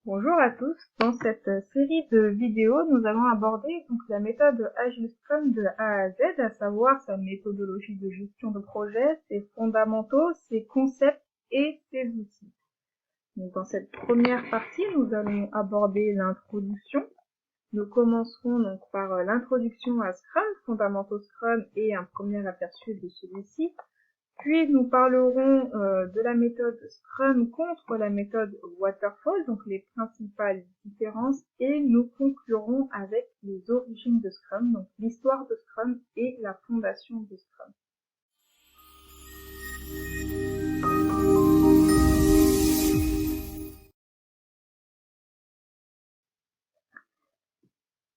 Bonjour à tous, dans cette série de vidéos, nous allons aborder donc la méthode Agile Scrum de A à Z, à savoir sa méthodologie de gestion de projet, ses fondamentaux, ses concepts et ses outils. Donc, dans cette première partie, nous allons aborder l'introduction. Nous commencerons donc par l'introduction à Scrum, fondamentaux Scrum et un premier aperçu de celui-ci. Puis nous parlerons de la méthode Scrum contre la méthode Waterfall, donc les principales différences, et nous conclurons avec les origines de Scrum, donc l'histoire de Scrum et la fondation de Scrum.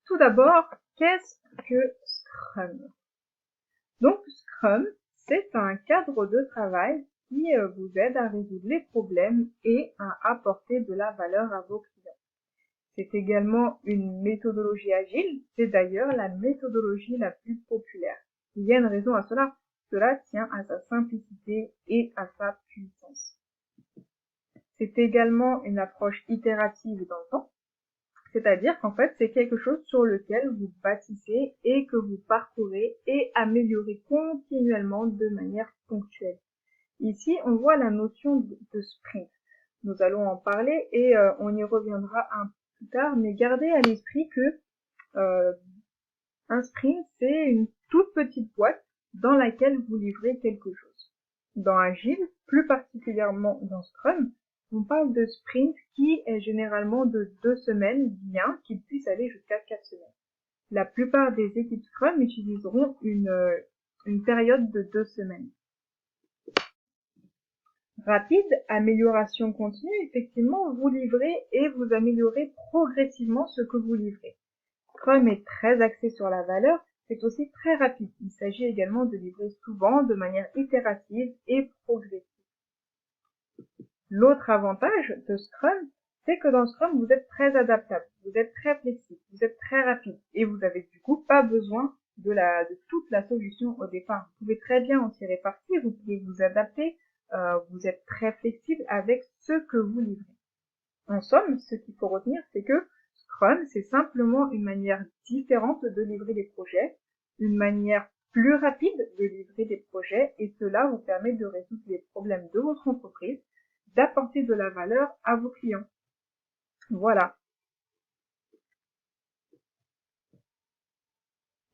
Tout d'abord, qu'est-ce que Scrum? Donc Scrum, c'est un cadre de travail qui vous aide à résoudre les problèmes et à apporter de la valeur à vos clients. C'est également une méthodologie agile, c'est d'ailleurs la méthodologie la plus populaire. Il y a une raison à cela, cela tient à sa simplicité et à sa puissance. C'est également une approche itérative dans le temps, c'est-à-dire qu'en fait c'est quelque chose sur lequel vous bâtissez et que vous parcourez et améliorez continuellement de manière ponctuelle. Ici on voit la notion de sprint. Nous allons en parler et on y reviendra un plus tard, mais gardez à l'esprit que un sprint, c'est une toute petite boîte dans laquelle vous livrez quelque chose. Dans Agile, plus particulièrement dans Scrum, on parle de sprint qui est généralement de 2 semaines, bien qu'il puisse aller jusqu'à 4 semaines. La plupart des équipes Scrum utiliseront une période de 2 semaines. Rapide, amélioration continue, effectivement, vous livrez et vous améliorez progressivement ce que vous livrez. Scrum est très axé sur la valeur, c'est aussi très rapide. Il s'agit également de livrer souvent de manière itérative et progressive. L'autre avantage de Scrum, c'est que dans Scrum, vous êtes très adaptable, vous êtes très flexible, vous êtes très rapide et vous avez du coup pas besoin de toute la solution au départ. Vous pouvez très bien en tirer parti, vous pouvez vous adapter, vous êtes très flexible avec ce que vous livrez. En somme, ce qu'il faut retenir, c'est que Scrum, c'est simplement une manière différente de livrer des projets, une manière plus rapide de livrer des projets, et cela vous permet de résoudre les problèmes de votre entreprise, d'apporter de la valeur à vos clients. Voilà.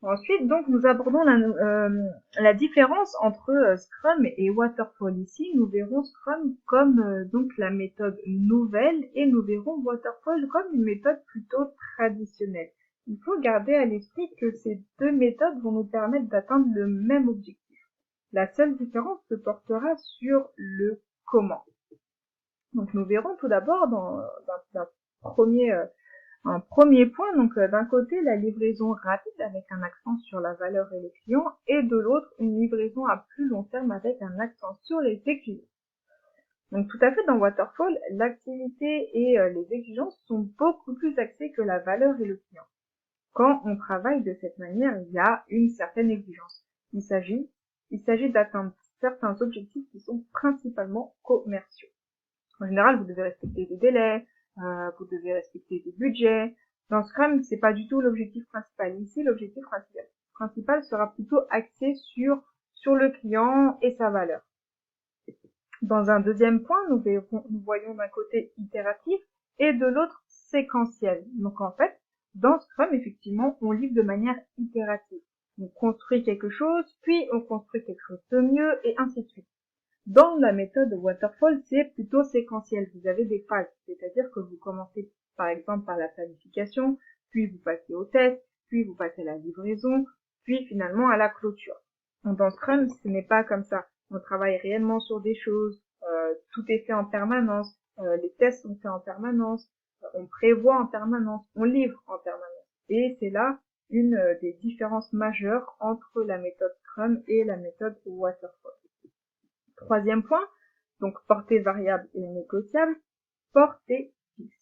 Ensuite, donc, nous abordons la différence entre Scrum et Waterfall. Ici, nous verrons Scrum comme donc la méthode nouvelle et nous verrons Waterfall comme une méthode plutôt traditionnelle. Il faut garder à l'esprit que ces deux méthodes vont nous permettre d'atteindre le même objectif. La seule différence se portera sur le comment. Donc, nous verrons tout d'abord dans un premier point, donc d'un côté la livraison rapide avec un accent sur la valeur et le client, et de l'autre une livraison à plus long terme avec un accent sur les exigences. Donc tout à fait dans Waterfall, l'activité et les exigences sont beaucoup plus axées que la valeur et le client. Quand on travaille de cette manière, il y a une certaine exigence. Il s'agit d'atteindre certains objectifs qui sont principalement commerciaux. En général, vous devez respecter des délais, vous devez respecter des budgets. Dans Scrum, c'est pas du tout l'objectif principal. Ici, l'objectif principal sera plutôt axé sur le client et sa valeur. Dans un deuxième point, nous voyons d'un côté itératif et de l'autre séquentiel. Donc en fait, dans Scrum, effectivement, on livre de manière itérative. On construit quelque chose, puis on construit quelque chose de mieux, et ainsi de suite. Dans la méthode Waterfall, c'est plutôt séquentiel. Vous avez des phases, c'est-à-dire que vous commencez par exemple par la planification, puis vous passez au test, puis vous passez à la livraison, puis finalement à la clôture. Dans Scrum, ce n'est pas comme ça. On travaille réellement sur des choses, tout est fait en permanence, les tests sont faits en permanence, on prévoit en permanence, on livre en permanence. Et c'est là une des différences majeures entre la méthode Scrum et la méthode Waterfall. Troisième point, donc portée variable et négociable, portée fixe.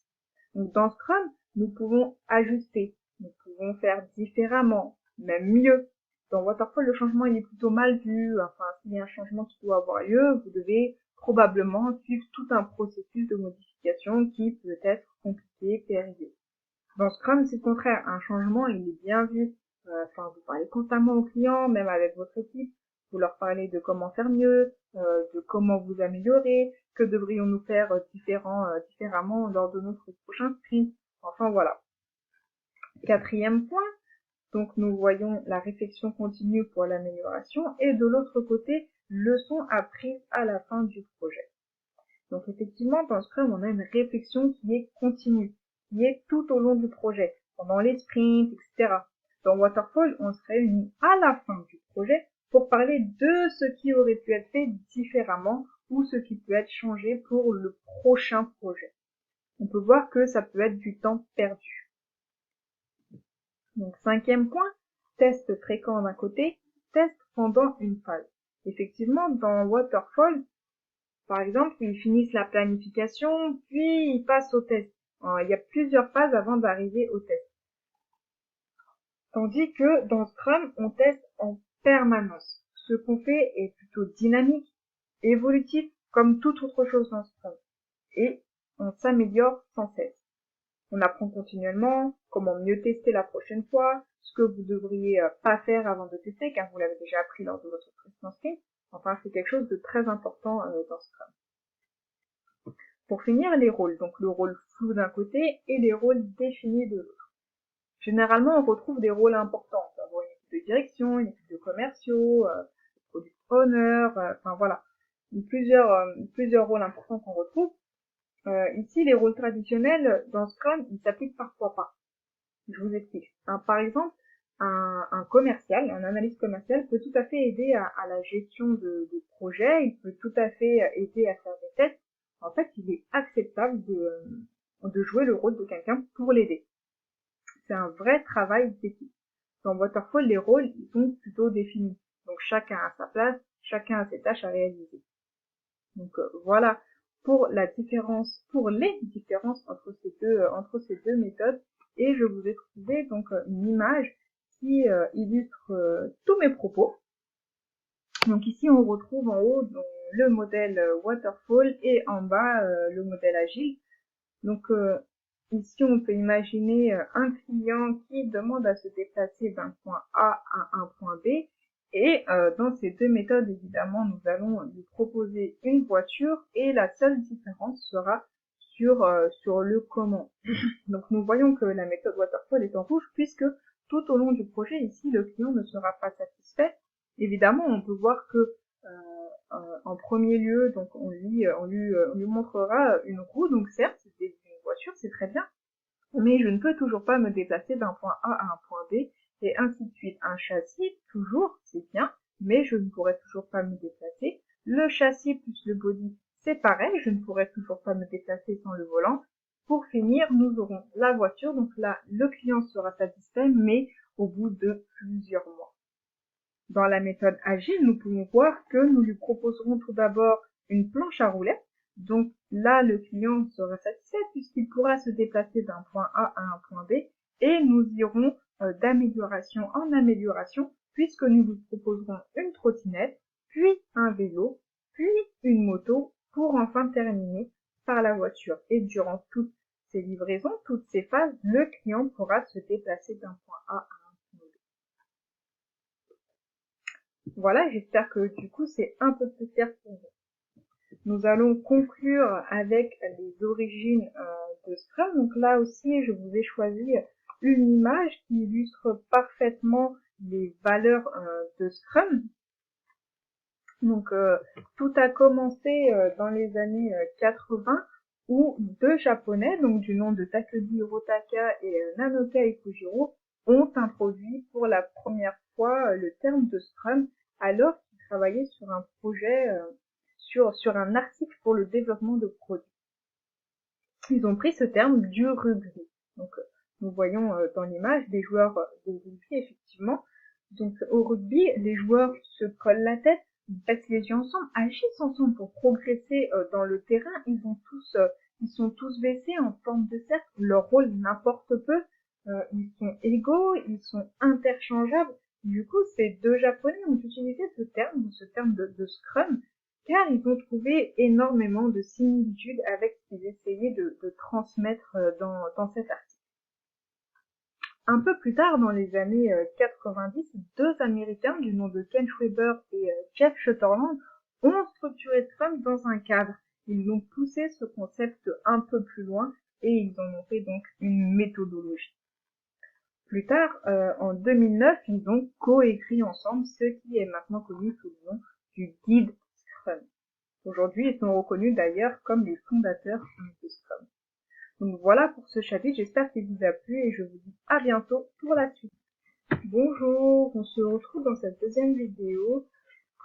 Donc dans Scrum, nous pouvons ajuster, nous pouvons faire différemment, même mieux. Dans Waterfall, le changement il est plutôt mal vu, enfin s'il y a un changement qui doit avoir lieu, vous devez probablement suivre tout un processus de modification. modification qui peut être compliquée, périlleuse. Dans Scrum, c'est le contraire. Un changement, il est bien vu. Vous parlez constamment aux clients, même avec votre équipe. Vous leur parlez de comment faire mieux, de comment vous améliorer, que devrions-nous faire différemment lors de notre prochain sprint. Enfin, voilà. Quatrième point, donc nous voyons la réflexion continue pour l'amélioration et de l'autre côté, leçon apprise à la fin du projet. Donc effectivement, dans Scrum, on a une réflexion qui est continue, qui est tout au long du projet, pendant les sprints, etc. Dans Waterfall, on se réunit à la fin du projet pour parler de ce qui aurait pu être fait différemment ou ce qui peut être changé pour le prochain projet. On peut voir que ça peut être du temps perdu. Donc cinquième point, test fréquent d'un côté, test pendant une phase. Effectivement, dans Waterfall, par exemple, ils finissent la planification, puis ils passent au test. Il y a plusieurs phases avant d'arriver au test. Tandis que dans Scrum, on teste en permanence. Ce qu'on fait est plutôt dynamique, évolutif, comme toute autre chose dans Scrum. Et on s'améliore sans cesse. On apprend continuellement comment mieux tester la prochaine fois, ce que vous devriez pas faire avant de tester, car vous l'avez déjà appris lors de votre précédent sprint. Enfin, c'est quelque chose de très important dans Scrum. Pour finir, les rôles. Donc le rôle flou d'un côté et les rôles définis de l'autre. Généralement, on retrouve des rôles importants. On peut avoir une équipe de direction, une équipe de commerciaux, product owner, voilà. Plusieurs rôles importants qu'on retrouve. Ici, les rôles traditionnels dans Scrum, ils s'appliquent parfois pas. Je vous explique. Par exemple, un commercial, un analyste commercial peut tout à fait aider à la gestion de projet, il peut tout à fait aider à faire des tests. En fait, il est acceptable de jouer le rôle de quelqu'un pour l'aider. C'est un vrai travail d'équipe. Dans Waterfall, les rôles, ils sont plutôt définis. Donc chacun a sa place, chacun a ses tâches à réaliser. Donc voilà pour les différences entre ces deux méthodes. Et je vous ai trouvé donc une image qui illustre tous mes propos. Donc ici on retrouve en haut donc, le modèle Waterfall et en bas le modèle Agile. Donc ici on peut imaginer un client qui demande à se déplacer d'un point A à un point B. Et dans ces deux méthodes, évidemment, nous allons lui proposer une voiture et la seule différence sera sur le comment. Donc nous voyons que la méthode Waterfall est en rouge puisque tout au long du projet, ici, le client ne sera pas satisfait. Évidemment, on peut voir que en premier lieu, donc on lui montrera une roue, donc certes, c'est une voiture, c'est très bien, mais je ne peux toujours pas me déplacer d'un point A à un point B, et ainsi de suite. Un châssis, toujours, c'est bien, mais je ne pourrai toujours pas me déplacer. Le châssis plus le body, c'est pareil, je ne pourrai toujours pas me déplacer sans le volant. Pour finir, nous aurons la voiture, donc là, le client sera satisfait, mais au bout de plusieurs mois. Dans la méthode agile, nous pouvons voir que nous lui proposerons tout d'abord une planche à roulettes. Donc là, le client sera satisfait puisqu'il pourra se déplacer d'un point A à un point B et nous irons d'amélioration en amélioration puisque nous vous proposerons une trottinette, puis un vélo, puis une moto pour enfin terminer par la voiture. Et durant toutes ces livraisons, toutes ces phases, le client pourra se déplacer d'un point A à un point B. Voilà, j'espère que du coup c'est un peu plus clair pour vous. Nous allons conclure avec les origines de Scrum. Donc là aussi, je vous ai choisi une image qui illustre parfaitement les valeurs de Scrum. Donc tout a commencé dans les années 80 où deux Japonais, donc du nom de Takeuchi Hirotaka et Nanoka Ikujiro, ont introduit pour la première fois le terme de Scrum alors qu'ils travaillaient sur un projet sur un article pour le développement de produits. Ils ont pris ce terme du rugby. Donc, nous voyons dans l'image des joueurs de rugby, effectivement. Donc, au rugby, les joueurs se collent la tête, ils baissent les yeux ensemble, agissent ensemble pour progresser dans le terrain. Ils sont tous baissés en forme de cercle. Leur rôle n'importe peu. Ils sont égaux, ils sont interchangeables. Du coup, ces deux Japonais ont utilisé ce terme de Scrum, car ils ont trouvé énormément de similitudes avec ce qu'ils essayaient de transmettre dans cet article. Un peu plus tard, dans les années 90, deux Américains du nom de Ken Schwaber et Jeff Sutherland ont structuré Scrum dans un cadre. Ils ont poussé ce concept un peu plus loin et ils en ont fait donc une méthodologie. Plus tard, en 2009, ils ont coécrit ensemble ce qui est maintenant connu sous le nom du guide Scrum. Aujourd'hui, ils sont reconnus d'ailleurs comme les fondateurs de Scrum. Donc voilà pour ce chapitre, j'espère qu'il vous a plu et je vous dis à bientôt pour la suite. Bonjour, on se retrouve dans cette deuxième vidéo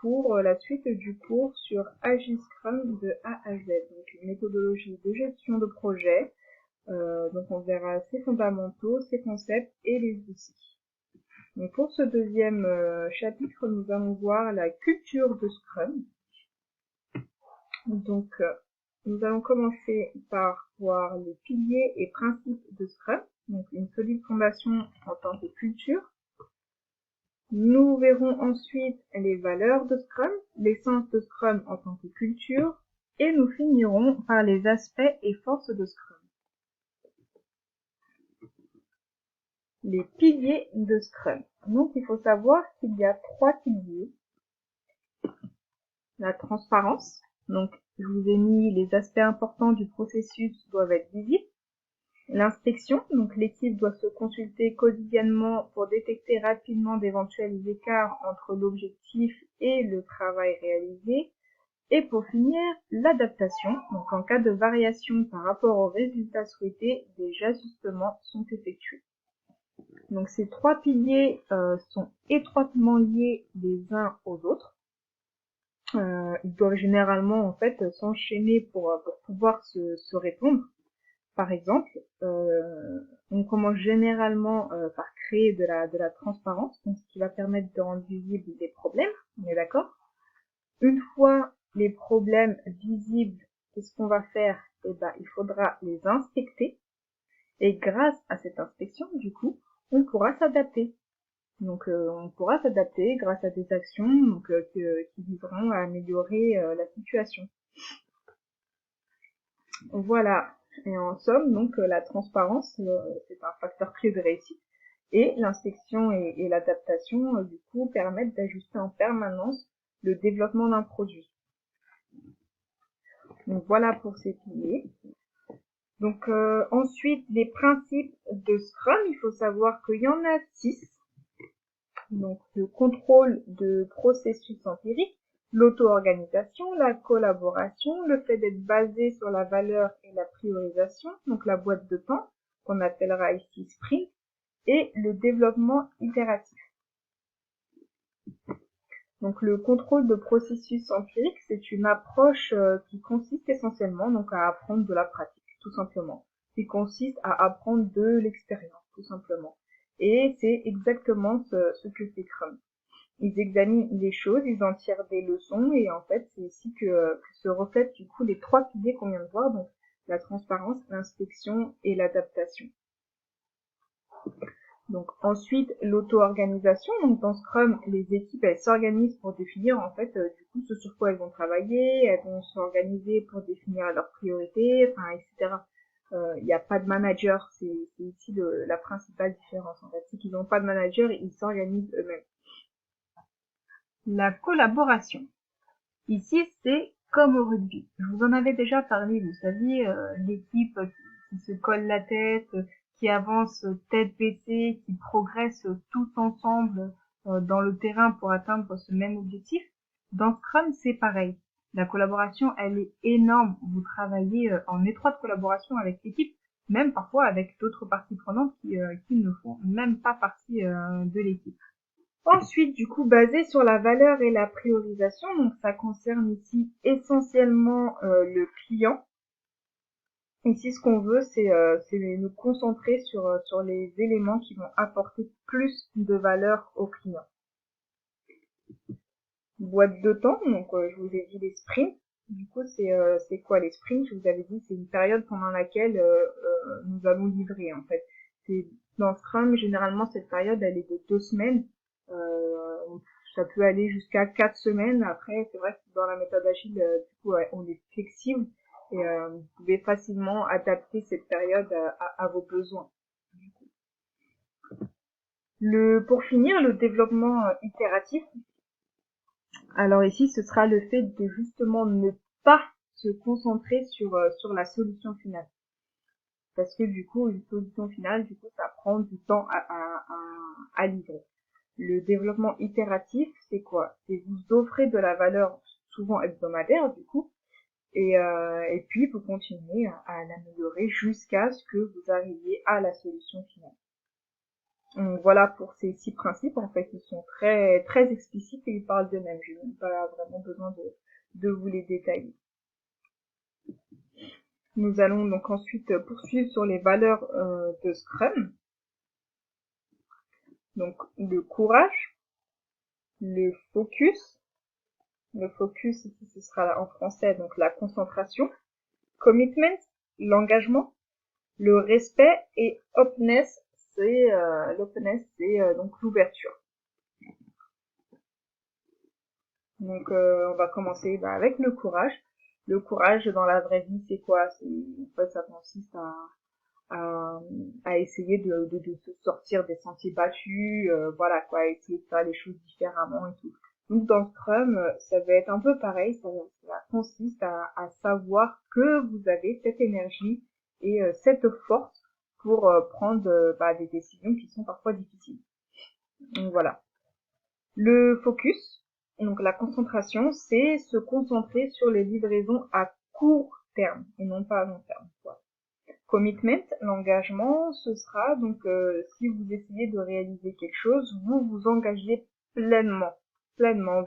pour la suite du cours sur Agiscrum de A à Z, donc une méthodologie de gestion de projet. Donc on verra ses fondamentaux, ses concepts et les outils. Donc pour ce deuxième chapitre, nous allons voir la culture de Scrum. Donc nous allons commencer par voir les piliers et principes de Scrum, donc une solide fondation en tant que culture. Nous verrons ensuite les valeurs de Scrum, l'essence de Scrum en tant que culture, et nous finirons par les aspects et forces de Scrum. Les piliers de Scrum. Donc il faut savoir qu'il y a trois piliers. La transparence. Donc je vous ai mis les aspects importants du processus doivent être visibles. L'inspection. Donc l'équipe doit se consulter quotidiennement pour détecter rapidement d'éventuels écarts entre l'objectif et le travail réalisé. Et pour finir, l'adaptation. Donc en cas de variation par rapport aux résultats souhaités, des ajustements sont effectués. Donc ces trois piliers sont étroitement liés les uns aux autres. Ils doivent généralement en fait s'enchaîner pour pouvoir se répondre. Par exemple, on commence généralement par créer de la transparence, donc ce qui va permettre de rendre visibles les problèmes, on est d'accord? Une fois les problèmes visibles, qu'est-ce qu'on va faire? Eh ben, il faudra les inspecter. Et grâce à cette inspection, du coup, on pourra s'adapter. Donc on pourra s'adapter grâce à des actions donc, qui viseront à améliorer la situation. Voilà. Et en somme, donc la transparence, c'est un facteur clé de réussite. Et l'inspection et l'adaptation, du coup, permettent d'ajuster en permanence le développement d'un produit. Donc voilà pour ces piliers. Donc ensuite, les principes de Scrum, il faut savoir qu'il y en a 6. Donc le contrôle de processus empirique, l'auto-organisation, la collaboration, le fait d'être basé sur la valeur et la priorisation, donc la boîte de temps, qu'on appellera ici sprint, et le développement itératif. Donc le contrôle de processus empirique, c'est une approche qui consiste essentiellement donc à apprendre de la pratique, tout simplement, qui consiste à apprendre de l'expérience, tout simplement. Et c'est exactement ce que fait Scrum. Ils examinent les choses, ils en tirent des leçons, et en fait, c'est ici que se reflètent du coup les trois piliers qu'on vient de voir, donc la transparence, l'inspection et l'adaptation. Donc ensuite, l'auto-organisation. Donc dans Scrum, les équipes, elles s'organisent pour définir en fait du coup ce sur quoi elles vont travailler, elles vont s'organiser pour définir leurs priorités, enfin etc. Il n'y a pas de manager, c'est ici la principale différence en fait. C'est qu'ils n'ont pas de manager et ils s'organisent eux-mêmes. La collaboration. Ici, c'est comme au rugby. Je vous en avais déjà parlé, vous savez, l'équipe qui se colle la tête, qui avance tête baissée, qui progresse tous ensemble dans le terrain pour atteindre ce même objectif. Dans Scrum, c'est pareil. La collaboration, elle est énorme. Vous travaillez en étroite collaboration avec l'équipe, même parfois avec d'autres parties prenantes qui ne font même pas partie de l'équipe. Ensuite, du coup, basé sur la valeur et la priorisation, donc ça concerne ici essentiellement le client. Ici, ce qu'on veut, c'est nous concentrer sur les éléments qui vont apporter plus de valeur au client. Boîte de temps, donc je vous ai dit les sprints. Du coup, c'est quoi les sprints? Je vous avais dit, c'est une période pendant laquelle nous allons livrer, en fait. Dans Scrum, généralement, cette période, elle est de 2 semaines. ça peut aller jusqu'à 4 semaines. Après, c'est vrai que dans la méthode agile, du coup, ouais, on est flexible et vous pouvez facilement adapter cette période à vos besoins. Pour finir, le développement itératif. Alors ici, ce sera le fait de justement ne pas se concentrer sur la solution finale. Parce que du coup, une solution finale, du coup, ça prend du temps à livrer. Le développement itératif, c'est quoi? C'est vous offrez de la valeur souvent hebdomadaire, du coup, et puis vous continuez à l'améliorer jusqu'à ce que vous arriviez à la solution finale. Donc voilà pour ces 6 principes, en fait, ils sont très très explicites et ils parlent d'eux-mêmes. Je n'ai pas vraiment besoin de vous les détailler. Nous allons donc ensuite poursuivre sur les valeurs de Scrum. Donc le courage, le focus ici ce sera en français donc la concentration, commitment, l'engagement, le respect et openness, c'est donc l'ouverture. Donc on va commencer avec le courage. Le courage dans la vraie vie, c'est quoi? En fait, ça consiste à essayer de se sortir des sentiers battus, voilà quoi, essayer de faire les choses différemment et tout. Donc dans Scrum, ça va être un peu pareil, ça consiste à savoir que vous avez cette énergie et cette force pour prendre des décisions qui sont parfois difficiles. Donc voilà. Le focus, donc la concentration, c'est se concentrer sur les livraisons à court terme et non pas à long terme. Voilà. Commitment, l'engagement, ce sera donc si vous essayez de réaliser quelque chose, vous vous engagez pleinement,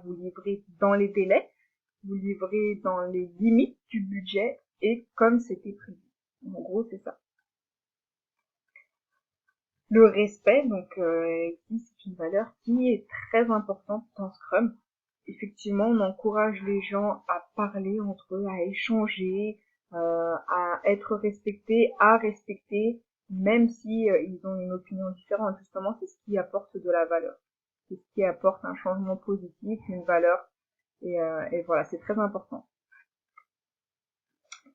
vous livrez dans les délais, vous livrez dans les limites du budget et comme c'était prévu. En gros, c'est ça. Le respect, donc ici c'est une valeur qui est très importante dans Scrum. Effectivement, on encourage les gens à parler entre eux, à échanger, à être respectés, à respecter, même si ils ont une opinion différente. Justement, c'est ce qui apporte de la valeur. C'est ce qui apporte un changement positif, une valeur. Et voilà, c'est très important.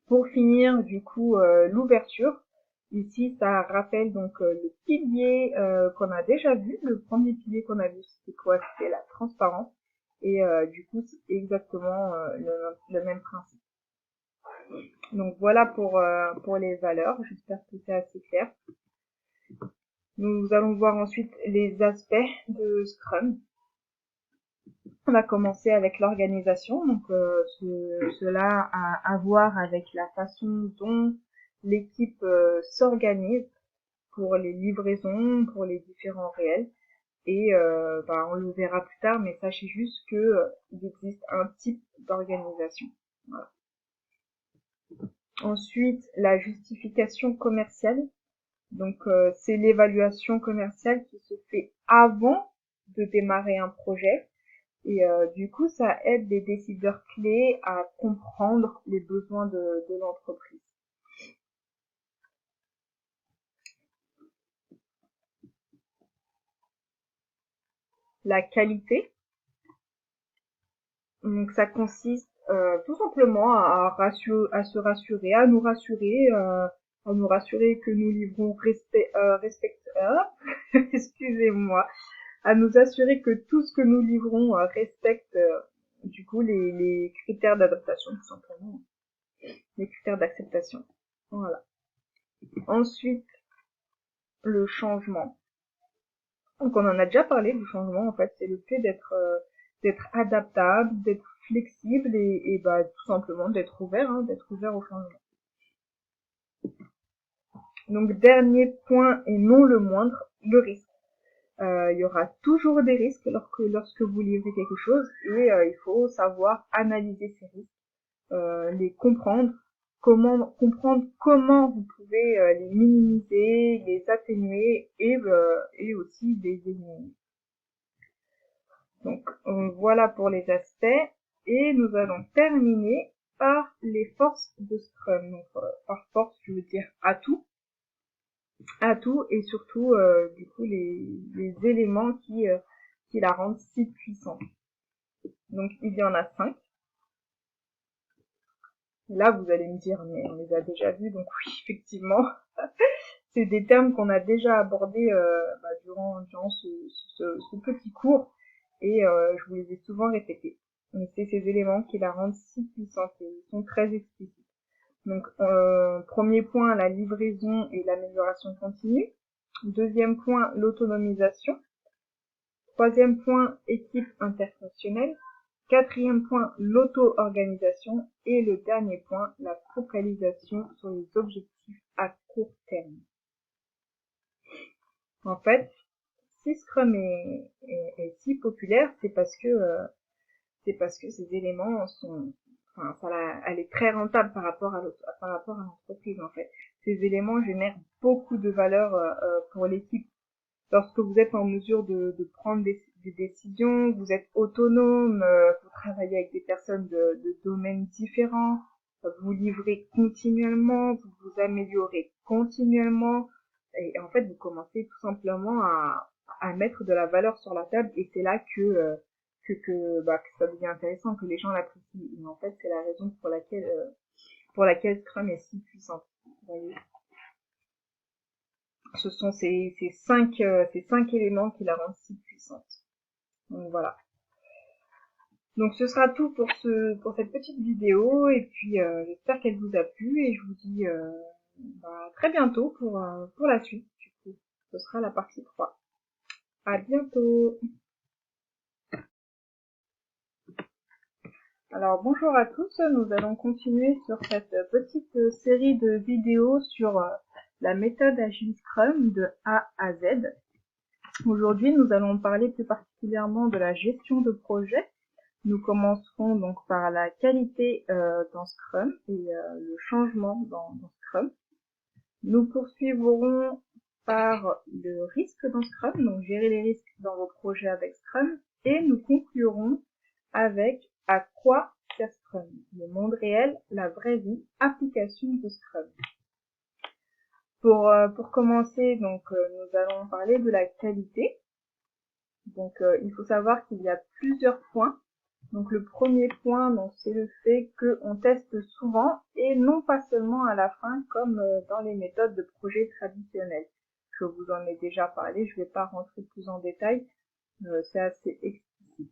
Pour finir, du coup, l'ouverture. Ici, ça rappelle donc le pilier qu'on a déjà vu. Le premier pilier qu'on a vu, c'était quoi? C'était la transparence. Et du coup, c'est exactement le même principe. Donc voilà pour les valeurs. J'espère que c'est assez clair. Nous allons voir ensuite les aspects de Scrum. On va commencer avec l'organisation. Donc cela a à voir avec la façon dont l'équipe s'organise pour les livraisons, pour les différents réels. Et on le verra plus tard, mais sachez juste que il existe un type d'organisation. Voilà. Ensuite, la justification commerciale. Donc c'est l'évaluation commerciale qui se fait avant de démarrer un projet. Et du coup, ça aide les décideurs clés à comprendre les besoins de l'entreprise. La qualité. Donc ça consiste tout simplement à nous rassurer que nous livrons excusez-moi, à nous assurer que tout ce que nous livrons respecte du coup les critères d'adaptation, tout simplement, les critères d'acceptation. Voilà. Ensuite, le changement. Donc on en a déjà parlé du changement, en fait, c'est le fait d'être adaptable, d'être flexible et tout simplement d'être ouvert au changement. Donc dernier point et non le moindre, le risque. Il y aura toujours des risques lorsque vous livrez quelque chose et il faut savoir analyser ces risques, les comprendre, comprendre comment vous pouvez les minimiser, les atténuer et aussi les éliminer. Donc voilà pour les aspects et nous allons terminer par les forces de Scrum. Donc par force, je veux dire atouts et surtout du coup les éléments qui qui la rendent si puissante. Donc il y en a 5. Là, vous allez me dire, mais on les a déjà vus, donc oui, effectivement, c'est des termes qu'on a déjà abordés durant ce petit cours, et je vous les ai souvent répétés. Mais c'est ces éléments qui la rendent si puissante, et ils sont très explicites. Donc, premier point, la livraison et l'amélioration continue. Deuxième point, l'autonomisation. Troisième point, équipe interfonctionnelle. Quatrième point, l'auto-organisation. Et le dernier point, la focalisation sur les objectifs à court terme. En fait, si Scrum est si populaire, c'est parce que ces éléments sont, elle est très rentable par rapport à l'entreprise, en fait. Ces éléments génèrent beaucoup de valeur pour l'équipe. Lorsque vous êtes en mesure de prendre des décisions, vous êtes autonome, vous travaillez avec des personnes de domaines différents, vous livrez continuellement, vous vous améliorez continuellement, et en fait vous commencez tout simplement à mettre de la valeur sur la table, et c'est là que ça devient intéressant, que les gens l'apprécient. Et en fait c'est la raison pour laquelle Scrum est si puissante. Vous voyez, ce sont ces cinq éléments qui la rendent si puissante. Donc voilà. Donc ce sera tout pour cette petite vidéo, et puis j'espère qu'elle vous a plu, et je vous dis à très bientôt pour la suite. Du coup, ce sera la partie 3. À bientôt. Alors bonjour à tous, nous allons continuer sur cette petite série de vidéos sur la méthode Agile Scrum de A à Z. Aujourd'hui, nous allons parler plus particulièrement de la gestion de projet. Nous commencerons donc par la qualité dans Scrum et le changement dans Scrum. Nous poursuivrons par le risque dans Scrum, donc gérer les risques dans vos projets avec Scrum. Et nous conclurons avec à quoi sert Scrum, le monde réel, la vraie vie, application de Scrum. Pour commencer, donc nous allons parler de la qualité. Donc il faut savoir qu'il y a plusieurs points. Donc le premier point, donc c'est le fait qu'on teste souvent et non pas seulement à la fin comme dans les méthodes de projet traditionnelles. Je vous en ai déjà parlé, je ne vais pas rentrer plus en détail, c'est assez explicite.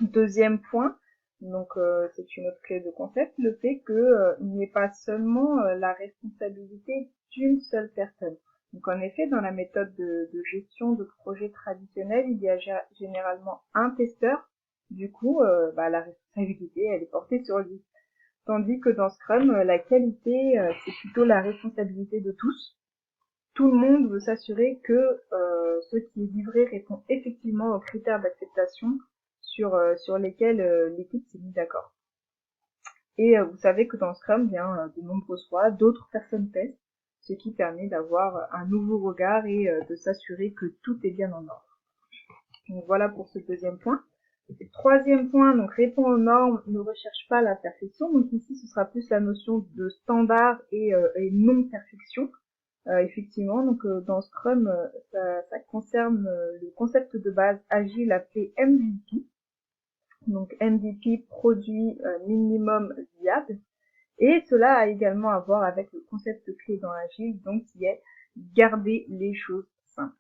Deuxième point, donc c'est une autre clé de concept, le fait qu'il n'y ait pas seulement la responsabilité d'une seule personne. Donc en effet, dans la méthode de gestion de projet traditionnel, il y a généralement un testeur. Du coup, la responsabilité, elle est portée sur lui. Tandis que dans Scrum, la qualité, c'est plutôt la responsabilité de tous. Tout le monde veut s'assurer que ce qui est livré répond effectivement aux critères d'acceptation sur lesquels l'équipe s'est mise d'accord. Et vous savez que dans Scrum, bien de nombreuses fois, d'autres personnes testent, ce qui permet d'avoir un nouveau regard et de s'assurer que tout est bien en ordre. Donc voilà pour ce deuxième point. Troisième point, donc répond aux normes, ne recherche pas la perfection. Donc ici, ce sera plus la notion de standard et non-perfection. Effectivement, donc dans Scrum, ça concerne le concept de base agile appelé MVP. Donc MVP, produit minimum viable. Et cela a également à voir avec le concept clé dans l'agile, donc qui est garder les choses simples.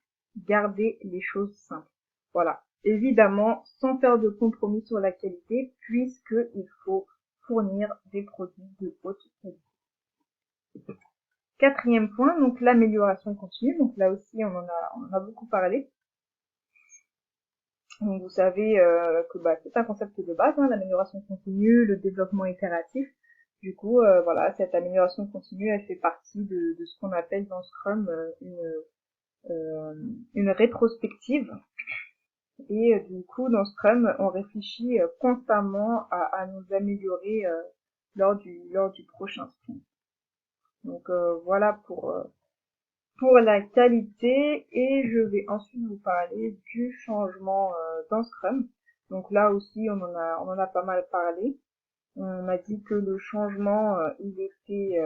Garder les choses simples. Voilà. Évidemment, sans faire de compromis sur la qualité, puisqu'il faut fournir des produits de haute qualité. Quatrième point, donc l'amélioration continue. Donc là aussi, on en a beaucoup parlé. Donc vous savez que c'est un concept de base, l'amélioration continue, le développement itératif. Du coup, voilà, cette amélioration continue, elle fait partie de ce qu'on appelle dans Scrum une rétrospective. Et du coup, dans Scrum, on réfléchit constamment à nous améliorer lors du prochain sprint. Donc voilà pour la qualité, et je vais ensuite vous parler du changement dans Scrum. Donc là aussi, on en a pas mal parlé. On a dit que le changement, il était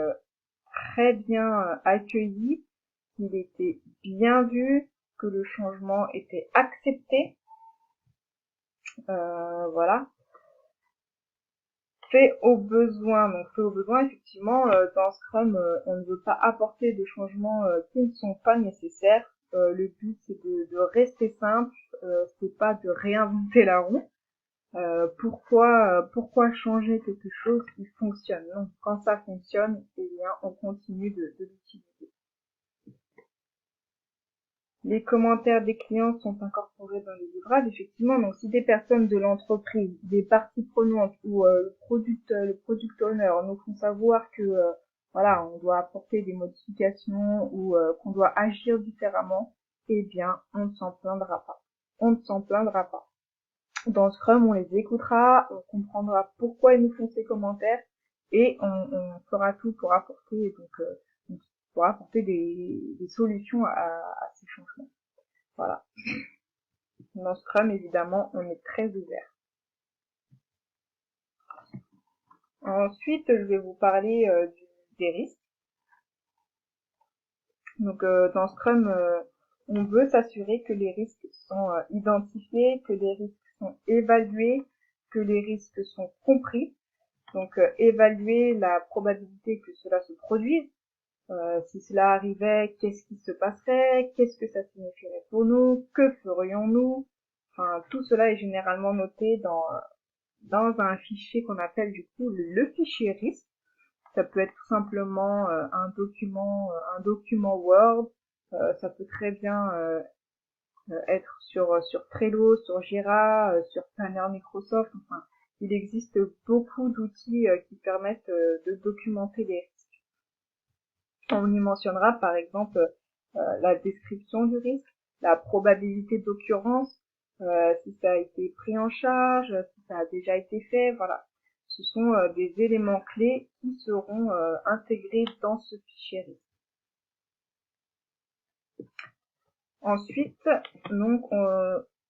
très bien accueilli, qu'il était bien vu, que le changement était accepté. Voilà. Fait au besoin. Donc fait au besoin, effectivement, dans Scrum, on ne veut pas apporter de changements qui ne sont pas nécessaires. Le but c'est de rester simple, c'est pas de réinventer la roue. Pourquoi changer quelque chose qui fonctionne? Non, quand ça fonctionne, eh bien on continue de l'utiliser. Les commentaires des clients sont incorporés dans les livrables, effectivement. Donc, si des personnes de l'entreprise, des parties prenantes ou le product owner nous font savoir que voilà, on doit apporter des modifications ou qu'on doit agir différemment, eh bien, on ne s'en plaindra pas. On ne s'en plaindra pas. Dans Scrum, on les écoutera, on comprendra pourquoi ils nous font ces commentaires et on fera tout pour apporter des solutions à ces changements. Voilà. Dans Scrum, évidemment, on est très ouvert. Ensuite, je vais vous parler des risques. Donc, dans Scrum, on veut s'assurer que les risques sont identifiés, que les risques sont évalués, que les risques sont compris. Donc, évaluer la probabilité que cela se produise. Si cela arrivait, qu'est-ce qui se passerait, qu'est-ce que ça signifierait pour nous, que ferions-nous. Enfin, tout cela est généralement noté dans un fichier qu'on appelle du coup le fichier risque. Ça peut être tout simplement un document Word. Ça peut très bien être sur Trello, sur Jira, sur Planner Microsoft. Enfin, il existe beaucoup d'outils qui permettent de documenter les risques. On y mentionnera par exemple la description du risque, la probabilité d'occurrence, si ça a été pris en charge, si ça a déjà été fait, voilà. Ce sont des éléments clés qui seront intégrés dans ce fichier risque. Ensuite, donc,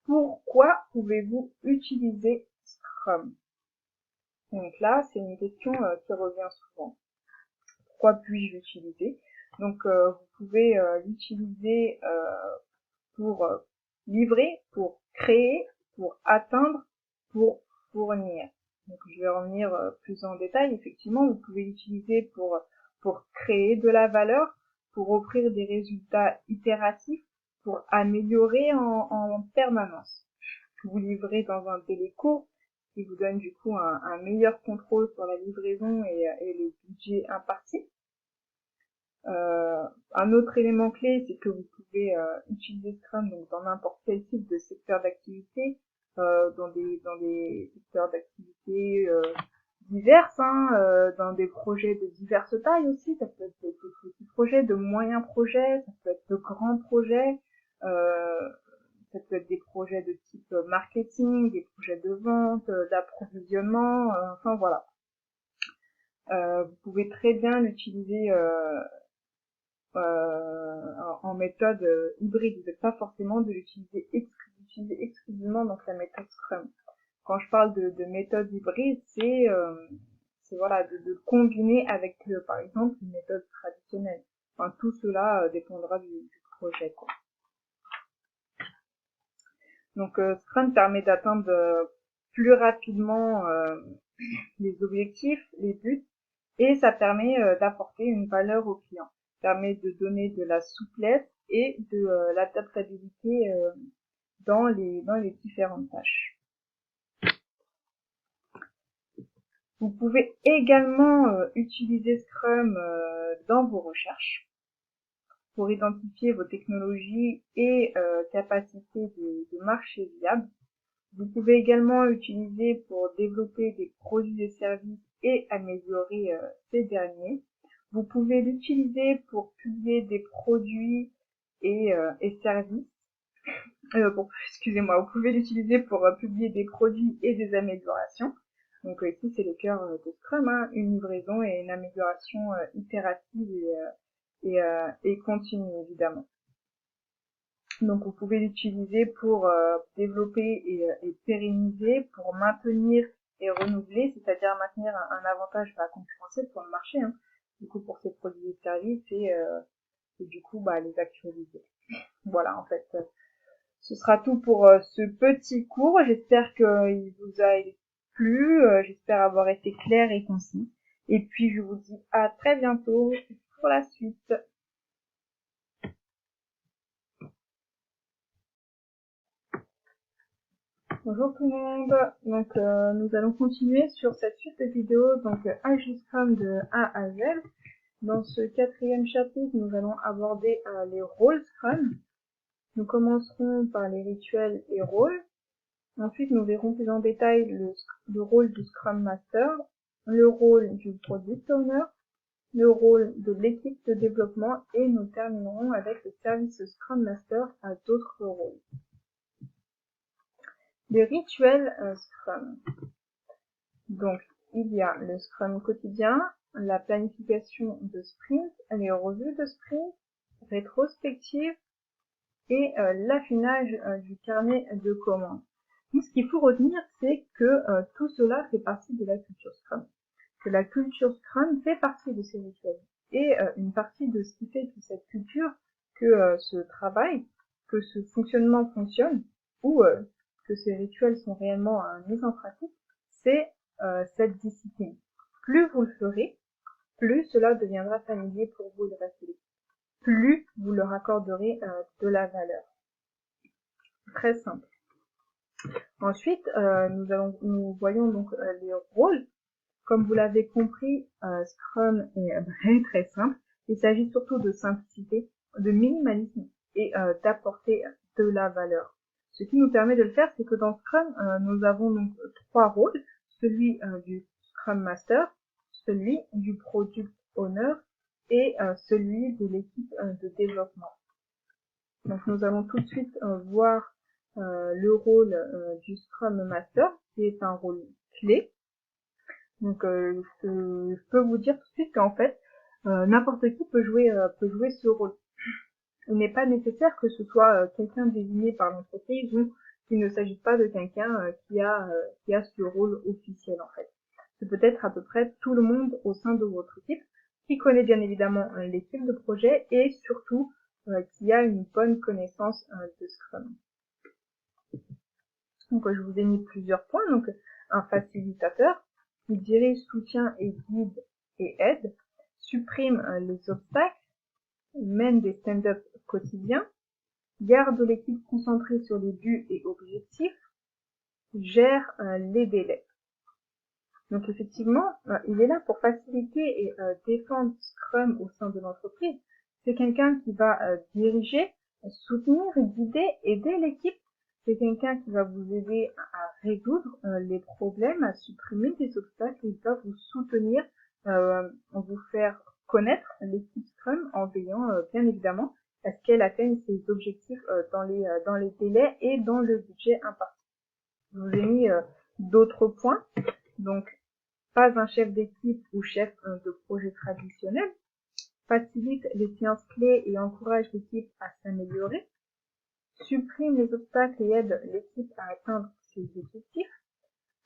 pourquoi pouvez-vous utiliser Scrum? Donc là, c'est une question qui revient souvent. Pourquoi puis-je l'utiliser? Donc, vous pouvez l'utiliser pour livrer, pour créer, pour atteindre, pour fournir. Donc, je vais revenir plus en détail. Effectivement, vous pouvez l'utiliser pour créer de la valeur, pour offrir des résultats itératifs, pour améliorer en permanence. Vous livrez dans un délai court, qui vous donne du coup un meilleur contrôle sur la livraison et le budget imparti. Un autre élément clé, c'est que vous pouvez utiliser Scrum donc dans n'importe quel type de secteur d'activité, dans des secteurs d'activité diverses, dans des projets de diverses tailles aussi. Ça peut être de petits projets, de moyens projets, ça peut être de grands projets, ça peut être des projets de type marketing, des projets de vente, d'approvisionnement, enfin voilà. Vous pouvez très bien l'utiliser en méthode hybride. Vous n'êtes pas forcément de l'utiliser exclusivement donc la méthode Scrum. Quand je parle de méthode hybride, c'est voilà de combiner avec par exemple une méthode traditionnelle. Enfin, tout cela dépendra du projet, quoi. Donc Scrum permet d'atteindre plus rapidement les objectifs, les buts, et ça permet d'apporter une valeur au client. Ça permet de donner de la souplesse et de l'adaptabilité dans les différentes tâches. Vous pouvez également utiliser Scrum dans vos recherches pour identifier vos technologies et capacités de marché viables. Vous pouvez également l'utiliser pour développer des produits et services et améliorer ces derniers. Vous pouvez l'utiliser pour publier des produits et services. Excusez-moi, vous pouvez l'utiliser pour publier des produits et des améliorations. Donc ici, c'est le cœur de Scrum, une livraison et une amélioration itérative et continue, évidemment. Donc vous pouvez l'utiliser pour développer et pérenniser, pour maintenir et renouveler, c'est-à-dire maintenir un avantage concurrentiel sur le marché, du coup pour ces produits et services et du coup les actualiser. Voilà, en fait, Ce sera tout pour ce petit cours. J'espère qu'il vous a plu. J'espère avoir été clair et concis. Et puis, je vous dis à très bientôt pour la suite. Bonjour tout le monde. Donc, nous allons continuer sur cette suite de vidéos, donc Agile Scrum de A à Z. Dans ce 4e chapitre, nous allons aborder les rôles Scrum. Nous commencerons par les rituels et rôles. Ensuite, nous verrons plus en détail le rôle du Scrum Master, le rôle du Product Owner, le rôle de l'équipe de développement et nous terminerons avec le service Scrum Master à d'autres rôles. Les rituels Scrum. Donc, il y a le Scrum quotidien, la planification de sprint, les revues de sprint, rétrospective et l'affinage du carnet de commandes. Donc, ce qu'il faut retenir, c'est que tout cela fait partie de la culture Scrum. Que la culture Scrum fait partie de ces rituels. Et une partie de ce qui fait toute cette culture, que ce travail, que ce fonctionnement fonctionne, ou que ces rituels sont réellement mis en pratique, c'est cette discipline. Plus vous le ferez, plus cela deviendra familier pour vous et le reste de l'équipe. Plus vous leur accorderez de la valeur. Très simple. Ensuite, nous voyons donc les rôles. Comme vous l'avez compris, Scrum est très simple. Il s'agit surtout de simplicité, de minimalisme et d'apporter de la valeur. Ce qui nous permet de le faire, c'est que dans Scrum, nous avons donc 3 rôles. Celui du Scrum Master, celui du Product Owner et celui de l'équipe de développement. Donc nous allons tout de suite voir le rôle du Scrum Master, qui est un rôle clé. Donc je peux vous dire tout de suite qu'en fait, n'importe qui peut jouer ce rôle. Il n'est pas nécessaire que ce soit quelqu'un désigné par l'entreprise ou qu'il ne s'agisse pas de quelqu'un qui a ce rôle officiel en fait. C'est peut-être à peu près tout le monde au sein de votre équipe qui connaît bien évidemment l'équipe de projet et surtout qui a une bonne connaissance de Scrum. Donc je vous ai mis plusieurs points. Donc un facilitateur qui dirige, soutient et guide et aide, supprime les obstacles, mène des stand-up quotidiens, garde l'équipe concentrée sur les buts et objectifs, gère les délais. Donc effectivement, il est là pour faciliter et défendre Scrum au sein de l'entreprise. C'est quelqu'un qui va diriger, soutenir, guider, aider l'équipe. C'est quelqu'un qui va vous aider à résoudre les problèmes, à supprimer des obstacles, il va vous soutenir, vous faire connaître l'équipe Scrum en veillant bien évidemment à ce qu'elle atteigne ses objectifs dans les délais et dans le budget imparti. Je vous ai mis d'autres points. Donc, pas un chef d'équipe ou chef de projet traditionnel. Facilite les séances clés et encourage l'équipe à s'améliorer. Supprime les obstacles et aide l'équipe à atteindre ses objectifs.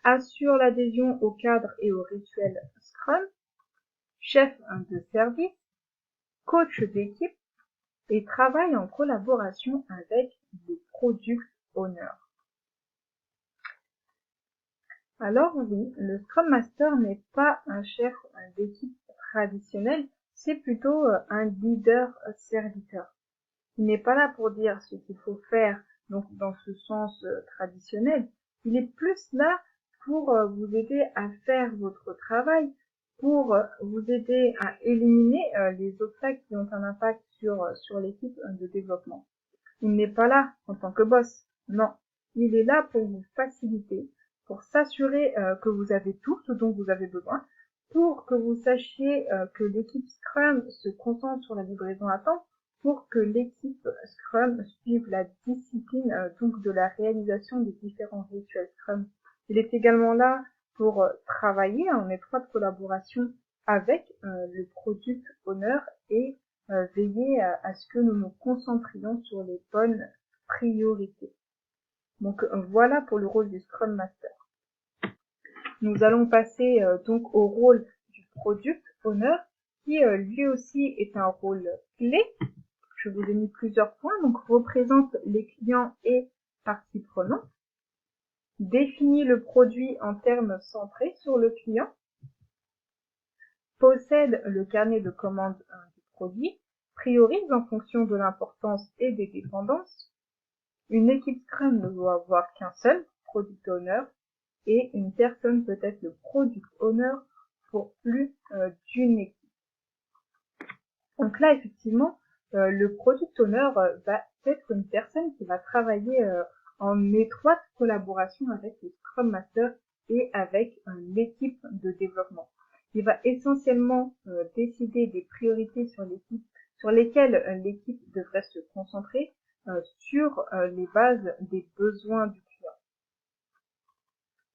Assure l'adhésion au cadre et au rituel Scrum. Chef de service. Coach d'équipe. Et travaille en collaboration avec le Product Owner. Alors oui, le Scrum Master n'est pas un chef d'équipe traditionnel, c'est plutôt un leader serviteur. Il n'est pas là pour dire ce qu'il faut faire, donc dans ce sens traditionnel. Il est plus là pour vous aider à faire votre travail, pour vous aider à éliminer les obstacles qui ont un impact sur l'équipe de développement. Il n'est pas là en tant que boss, non. Il est là pour vous faciliter, pour s'assurer que vous avez tout ce dont vous avez besoin, pour que vous sachiez que l'équipe Scrum se concentre sur la livraison à temps, pour que l'équipe Scrum suive la discipline donc de la réalisation des différents rituels Scrum. Il est également là pour travailler en étroite collaboration avec le Product Owner et veiller à ce que nous nous concentrions sur les bonnes priorités. Donc voilà pour le rôle du Scrum Master. Nous allons passer donc au rôle du Product Owner qui lui aussi est un rôle clé. je vous ai mis plusieurs points, donc représente les clients et parties prenantes, définit le produit en termes centrés sur le client, possède le carnet de commandes du produit, priorise en fonction de l'importance et des dépendances. Une équipe Scrum ne doit avoir qu'un seul product owner et une personne peut être le product owner pour plus d'une équipe. Donc là, effectivement, le product owner va être une personne qui va travailler en étroite collaboration avec le Scrum Master et avec l'équipe de développement. Il va essentiellement décider des priorités sur lesquelles l'équipe devrait se concentrer sur les bases des besoins du client.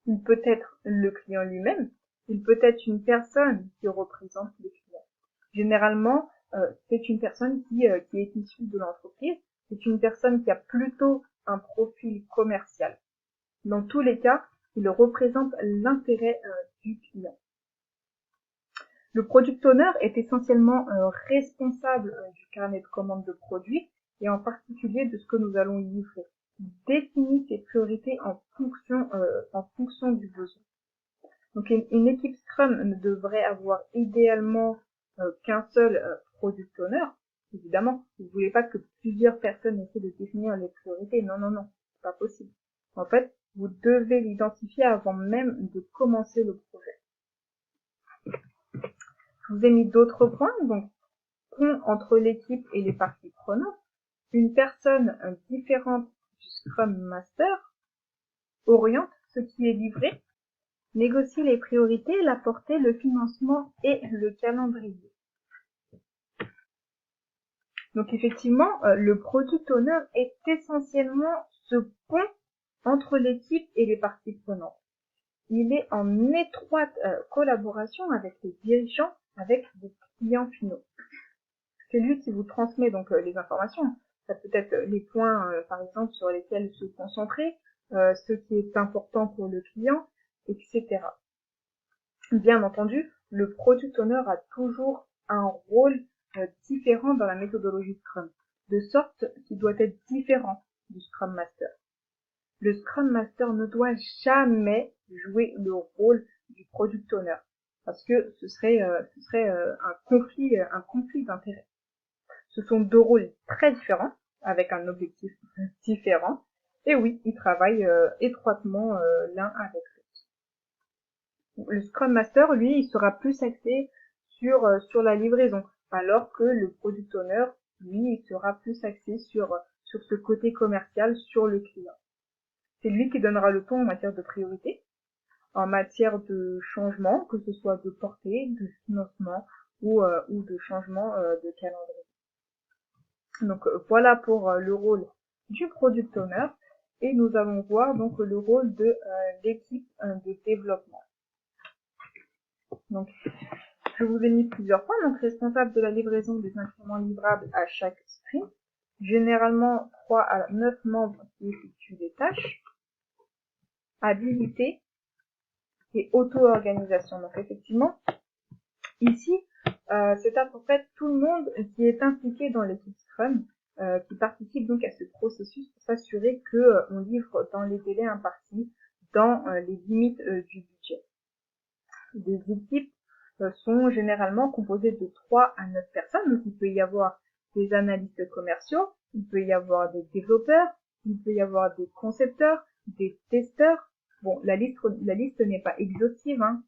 Il peut être le client lui-même, il peut être une personne qui représente le client. Généralement, c'est une personne qui est issue de l'entreprise, c'est une personne qui a plutôt un profil commercial. Dans tous les cas, il représente l'intérêt du client. Le product owner est essentiellement responsable du carnet de commandes de produits et en particulier de ce que nous allons y livrer. Il définit ses priorités en fonction du besoin. Donc une équipe Scrum ne devrait avoir idéalement qu'un seul product owner. Évidemment, vous ne voulez pas que plusieurs personnes essaient de définir les priorités. Non, c'est pas possible. En fait, vous devez l'identifier avant même de commencer le projet. Je vous ai mis d'autres points, donc pont entre l'équipe et les parties prenantes, une personne différente du Scrum Master, oriente ce qui est livré, négocie les priorités, la portée, le financement et le calendrier. Donc effectivement, le product owner est essentiellement ce pont entre l'équipe et les parties prenantes. Il est en étroite collaboration avec les dirigeants, avec les clients finaux. C'est lui qui vous transmet donc les informations. Ça peut être les points, par exemple, sur lesquels se concentrer, ce qui est important pour le client, etc. Bien entendu, le product owner a toujours un rôle différent dans la méthodologie Scrum, de sorte qu'il doit être différent du Scrum Master. Le Scrum Master ne doit jamais jouer le rôle du Product Owner, parce que ce serait un conflit d'intérêts. Ce sont deux rôles très différents, avec un objectif différent, et oui, ils travaillent étroitement l'un avec l'autre. Le Scrum Master, lui, il sera plus axé sur la livraison, alors que le Product Owner, lui, il sera plus axé sur ce côté commercial, sur le client. C'est lui qui donnera le ton en matière de priorité, en matière de changement, que ce soit de portée, de financement ou de changement de calendrier. Donc voilà pour le rôle du Product Owner et nous allons voir donc le rôle de l'équipe de développement. Donc je vous ai mis plusieurs points, donc responsable de la livraison des incréments livrables à chaque sprint, généralement 3 à 9 membres qui effectuent des tâches, habilité et auto-organisation. Donc effectivement, ici, c'est à peu près tout le monde qui est impliqué dans l'équipe Scrum, qui participe donc à ce processus pour s'assurer que on livre dans les délais impartis, dans les limites du budget. Les équipes sont généralement composées de 3 à 9 personnes, donc il peut y avoir des analystes commerciaux, il peut y avoir des développeurs, il peut y avoir des concepteurs, des testeurs. Bon, la liste n'est pas exhaustive, hein.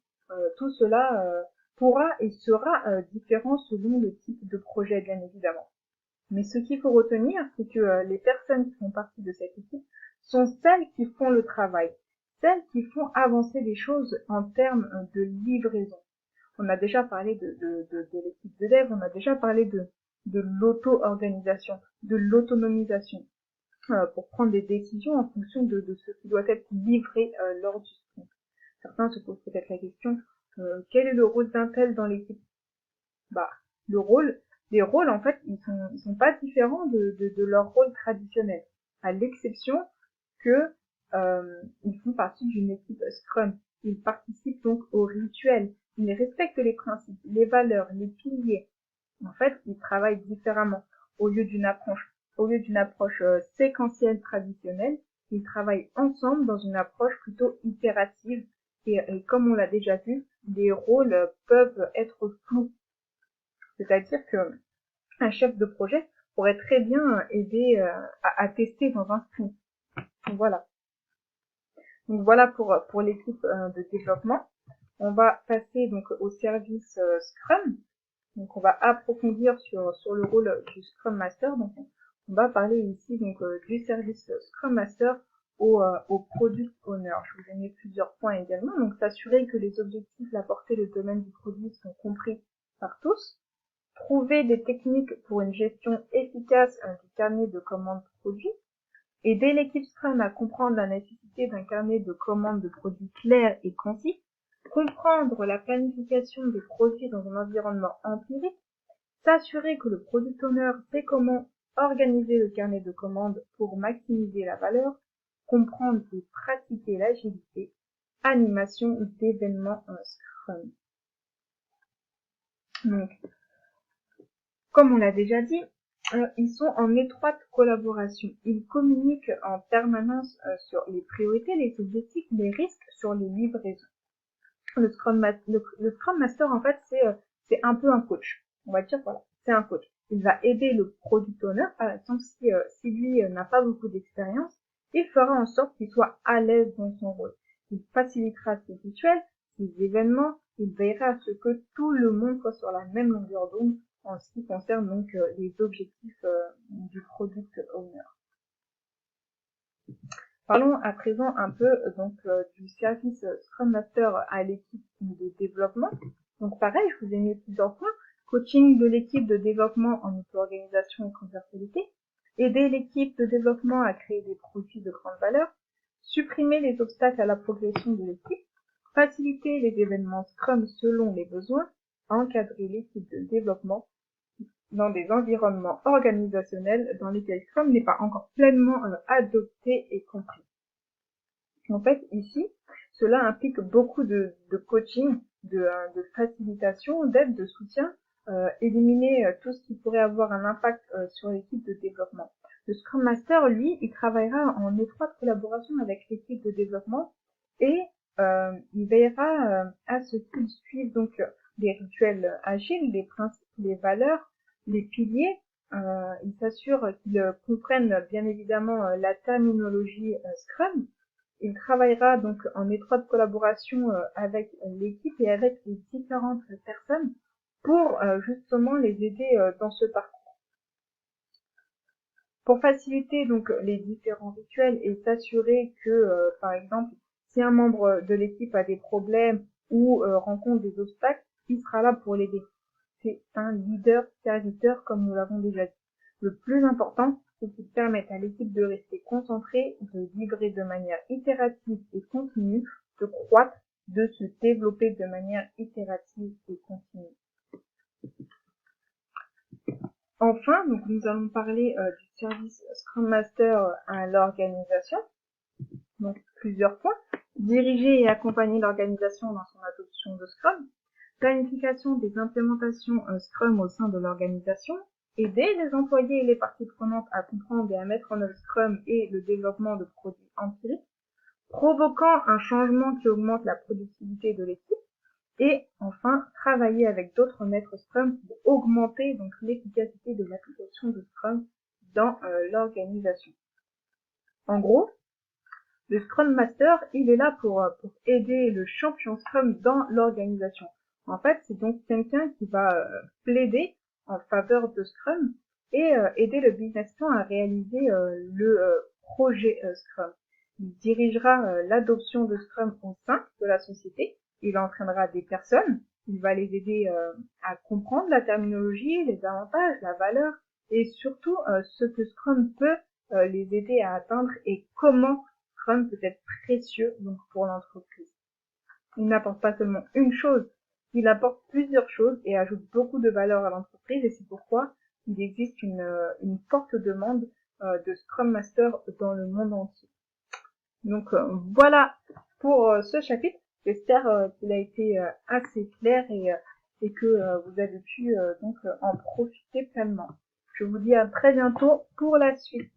Tout cela pourra et sera différent selon le type de projet, bien évidemment. Mais ce qu'il faut retenir, c'est que les personnes qui font partie de cette équipe sont celles qui font le travail, celles qui font avancer les choses en termes de livraison. On a déjà parlé de l'équipe de dev, on a déjà parlé de l'auto-organisation, de l'autonomisation, pour prendre des décisions en fonction de ce qui doit être livré lors du sprint. Certains se posent peut-être la question, quel est le rôle d'un tel dans l'équipe? Bah, les rôles en fait, ils sont pas différents de leur rôle traditionnel, à l'exception que ils font partie d'une équipe Scrum. Ils participent donc au rituel, ils respectent les principes, les valeurs, les piliers. En fait, ils travaillent différemment. au lieu d'une approche séquentielle traditionnelle, ils travaillent ensemble dans une approche plutôt itérative et comme on l'a déjà vu, les rôles peuvent être flous. C'est-à-dire que un chef de projet pourrait très bien aider à tester dans un sprint. Donc voilà pour l'équipe de développement. On va passer donc au service Scrum. Donc on va approfondir sur le rôle du Scrum Master. Donc on va parler ici donc du service Scrum Master au Product Owner. Je vous ai mis plusieurs points également. Donc s'assurer que les objectifs, la portée, le domaine du produit sont compris par tous. Trouver des techniques pour une gestion efficace du carnet de commandes produits. Aider l'équipe Scrum à comprendre la nécessité d'un carnet de commandes de produits clair et concis. Comprendre la planification des produits dans un environnement empirique. S'assurer que le Product Owner sait comment organiser le carnet de commandes pour maximiser la valeur. Comprendre et pratiquer l'agilité. Animation d'événements Scrum. Donc, comme on l'a déjà dit, ils sont en étroite collaboration. Ils communiquent en permanence sur les priorités, les objectifs, les risques, sur les livraisons. Le Scrum Master, en fait, c'est un peu un coach. On va dire, voilà, c'est un coach. Il va aider le Product Owner, par exemple, si lui n'a pas beaucoup d'expérience, il fera en sorte qu'il soit à l'aise dans son rôle. Il facilitera ses rituels, ses événements, il veillera à ce que tout le monde soit sur la même longueur d'onde en ce qui concerne donc les objectifs du Product Owner. Parlons à présent un peu donc du service Scrum Master à l'équipe de développement. Donc pareil, je vous ai mis plusieurs points. Coaching de l'équipe de développement en auto-organisation et transversalité. Aider l'équipe de développement à créer des produits de grande valeur. Supprimer les obstacles à la progression de l'équipe. Faciliter les événements Scrum selon les besoins. Encadrer l'équipe de développement dans des environnements organisationnels dans lesquels Scrum n'est pas encore pleinement adopté et compris. En fait, ici, cela implique beaucoup de coaching, de facilitation, d'aide, de soutien, éliminer tout ce qui pourrait avoir un impact sur l'équipe de développement. Le Scrum Master, lui, il travaillera en étroite collaboration avec l'équipe de développement et il veillera à ce qu'ils suivent donc les rituels agiles, les principes, les valeurs, les piliers. Il s'assure qu'ils comprennent bien évidemment la terminologie Scrum. Il travaillera donc en étroite collaboration avec l'équipe et avec les différentes personnes pour justement les aider dans ce parcours. Pour faciliter donc les différents rituels et s'assurer que, par exemple, si un membre de l'équipe a des problèmes ou rencontre des obstacles, il sera là pour l'aider. C'est un leader-serviteur comme nous l'avons déjà dit. Le plus important, c'est qu'il permette à l'équipe de rester concentrée, de livrer de manière itérative et continue, de croître, de se développer de manière itérative et continue. Enfin, donc nous allons parler du service Scrum Master à l'organisation. Donc plusieurs points. Diriger et accompagner l'organisation dans son adoption de Scrum. Planification des implémentations Scrum au sein de l'organisation. Aider les employés et les parties prenantes à comprendre et à mettre en œuvre Scrum et le développement de produits empiriques. Provoquant un changement qui augmente la productivité de l'équipe. Et enfin, travailler avec d'autres maîtres Scrum pour augmenter donc l'efficacité de l'application de Scrum dans l'organisation. En gros, le Scrum Master, il est là pour aider le champion Scrum dans l'organisation. En fait, c'est donc quelqu'un qui va plaider en faveur de Scrum et aider le business plan à réaliser le projet Scrum. Il dirigera l'adoption de Scrum au sein de la société. Il entraînera des personnes, il va les aider à comprendre la terminologie, les avantages, la valeur et surtout ce que Scrum peut les aider à atteindre et comment Scrum peut être précieux donc pour l'entreprise. Il n'apporte pas seulement une chose, il apporte plusieurs choses et ajoute beaucoup de valeur à l'entreprise et c'est pourquoi il existe une forte demande de Scrum Master dans le monde entier. Donc voilà pour ce chapitre. J'espère qu'il a été assez clair et que vous avez pu donc en profiter pleinement. Je vous dis à très bientôt pour la suite.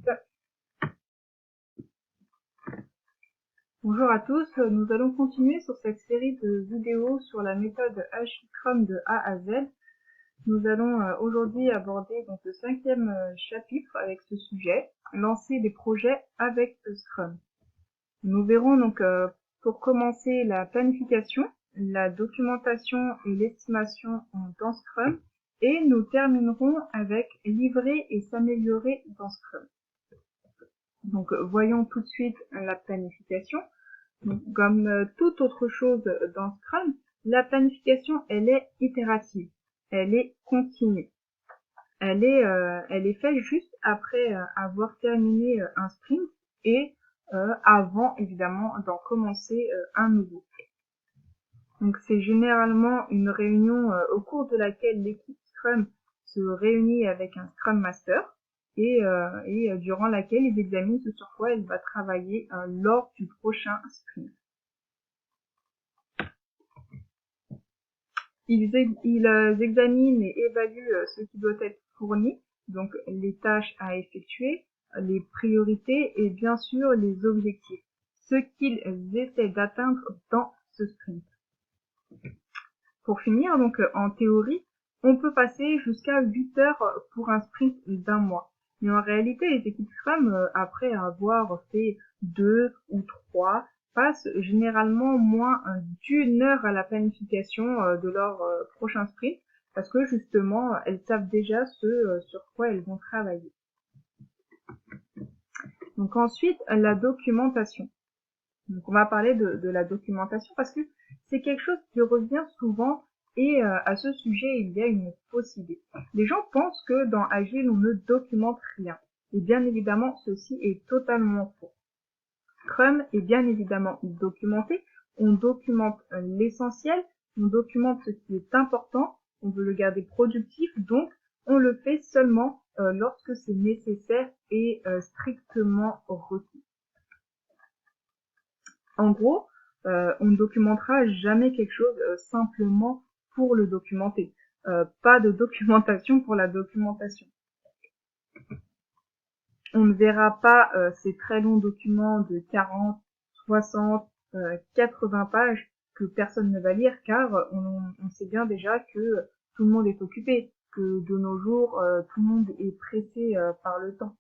Bonjour à tous, nous allons continuer sur cette série de vidéos sur la méthode Agile Scrum de A à Z. Nous allons aujourd'hui aborder donc le 5e chapitre avec ce sujet, lancer des projets avec Scrum. Nous verrons donc pour commencer la planification, la documentation et l'estimation dans Scrum, et nous terminerons avec livrer et s'améliorer dans Scrum. Donc voyons tout de suite la planification. Donc, comme toute autre chose dans Scrum, la planification, elle est itérative, elle est continue. Elle est faite juste après avoir terminé un sprint et avant évidemment d'en commencer un nouveau. Donc c'est généralement une réunion au cours de laquelle l'équipe Scrum se réunit avec un Scrum Master et durant laquelle ils examinent ce sur quoi elle va travailler lors du prochain sprint. Ils examinent et évaluent ce qui doit être fourni, donc les tâches à effectuer, les priorités et bien sûr les objectifs, ce qu'ils essaient d'atteindre dans ce sprint. Pour finir, donc en théorie, on peut passer jusqu'à 8 heures pour un sprint d'un mois. Mais en réalité, les équipes Scrum, après avoir fait 2 ou 3, passent généralement moins d'1 heure à la planification de leur prochain sprint, parce que justement, elles savent déjà ce sur quoi elles vont travailler. Donc ensuite, la documentation. Donc on va parler de la documentation parce que c'est quelque chose qui revient souvent et à ce sujet, il y a une fausse idée. Les gens pensent que dans Agile, on ne documente rien. Et bien évidemment, ceci est totalement faux. Scrum est bien évidemment documenté. On documente l'essentiel, on documente ce qui est important, on veut le garder productif, donc on le fait seulement lorsque c'est nécessaire et strictement requis. En gros, on ne documentera jamais quelque chose simplement pour le documenter. Pas de documentation pour la documentation. On ne verra pas ces très longs documents de 40, 60, 80 pages que personne ne va lire car on sait bien déjà que tout le monde est occupé, que de nos jours, tout le monde est pressé par le temps.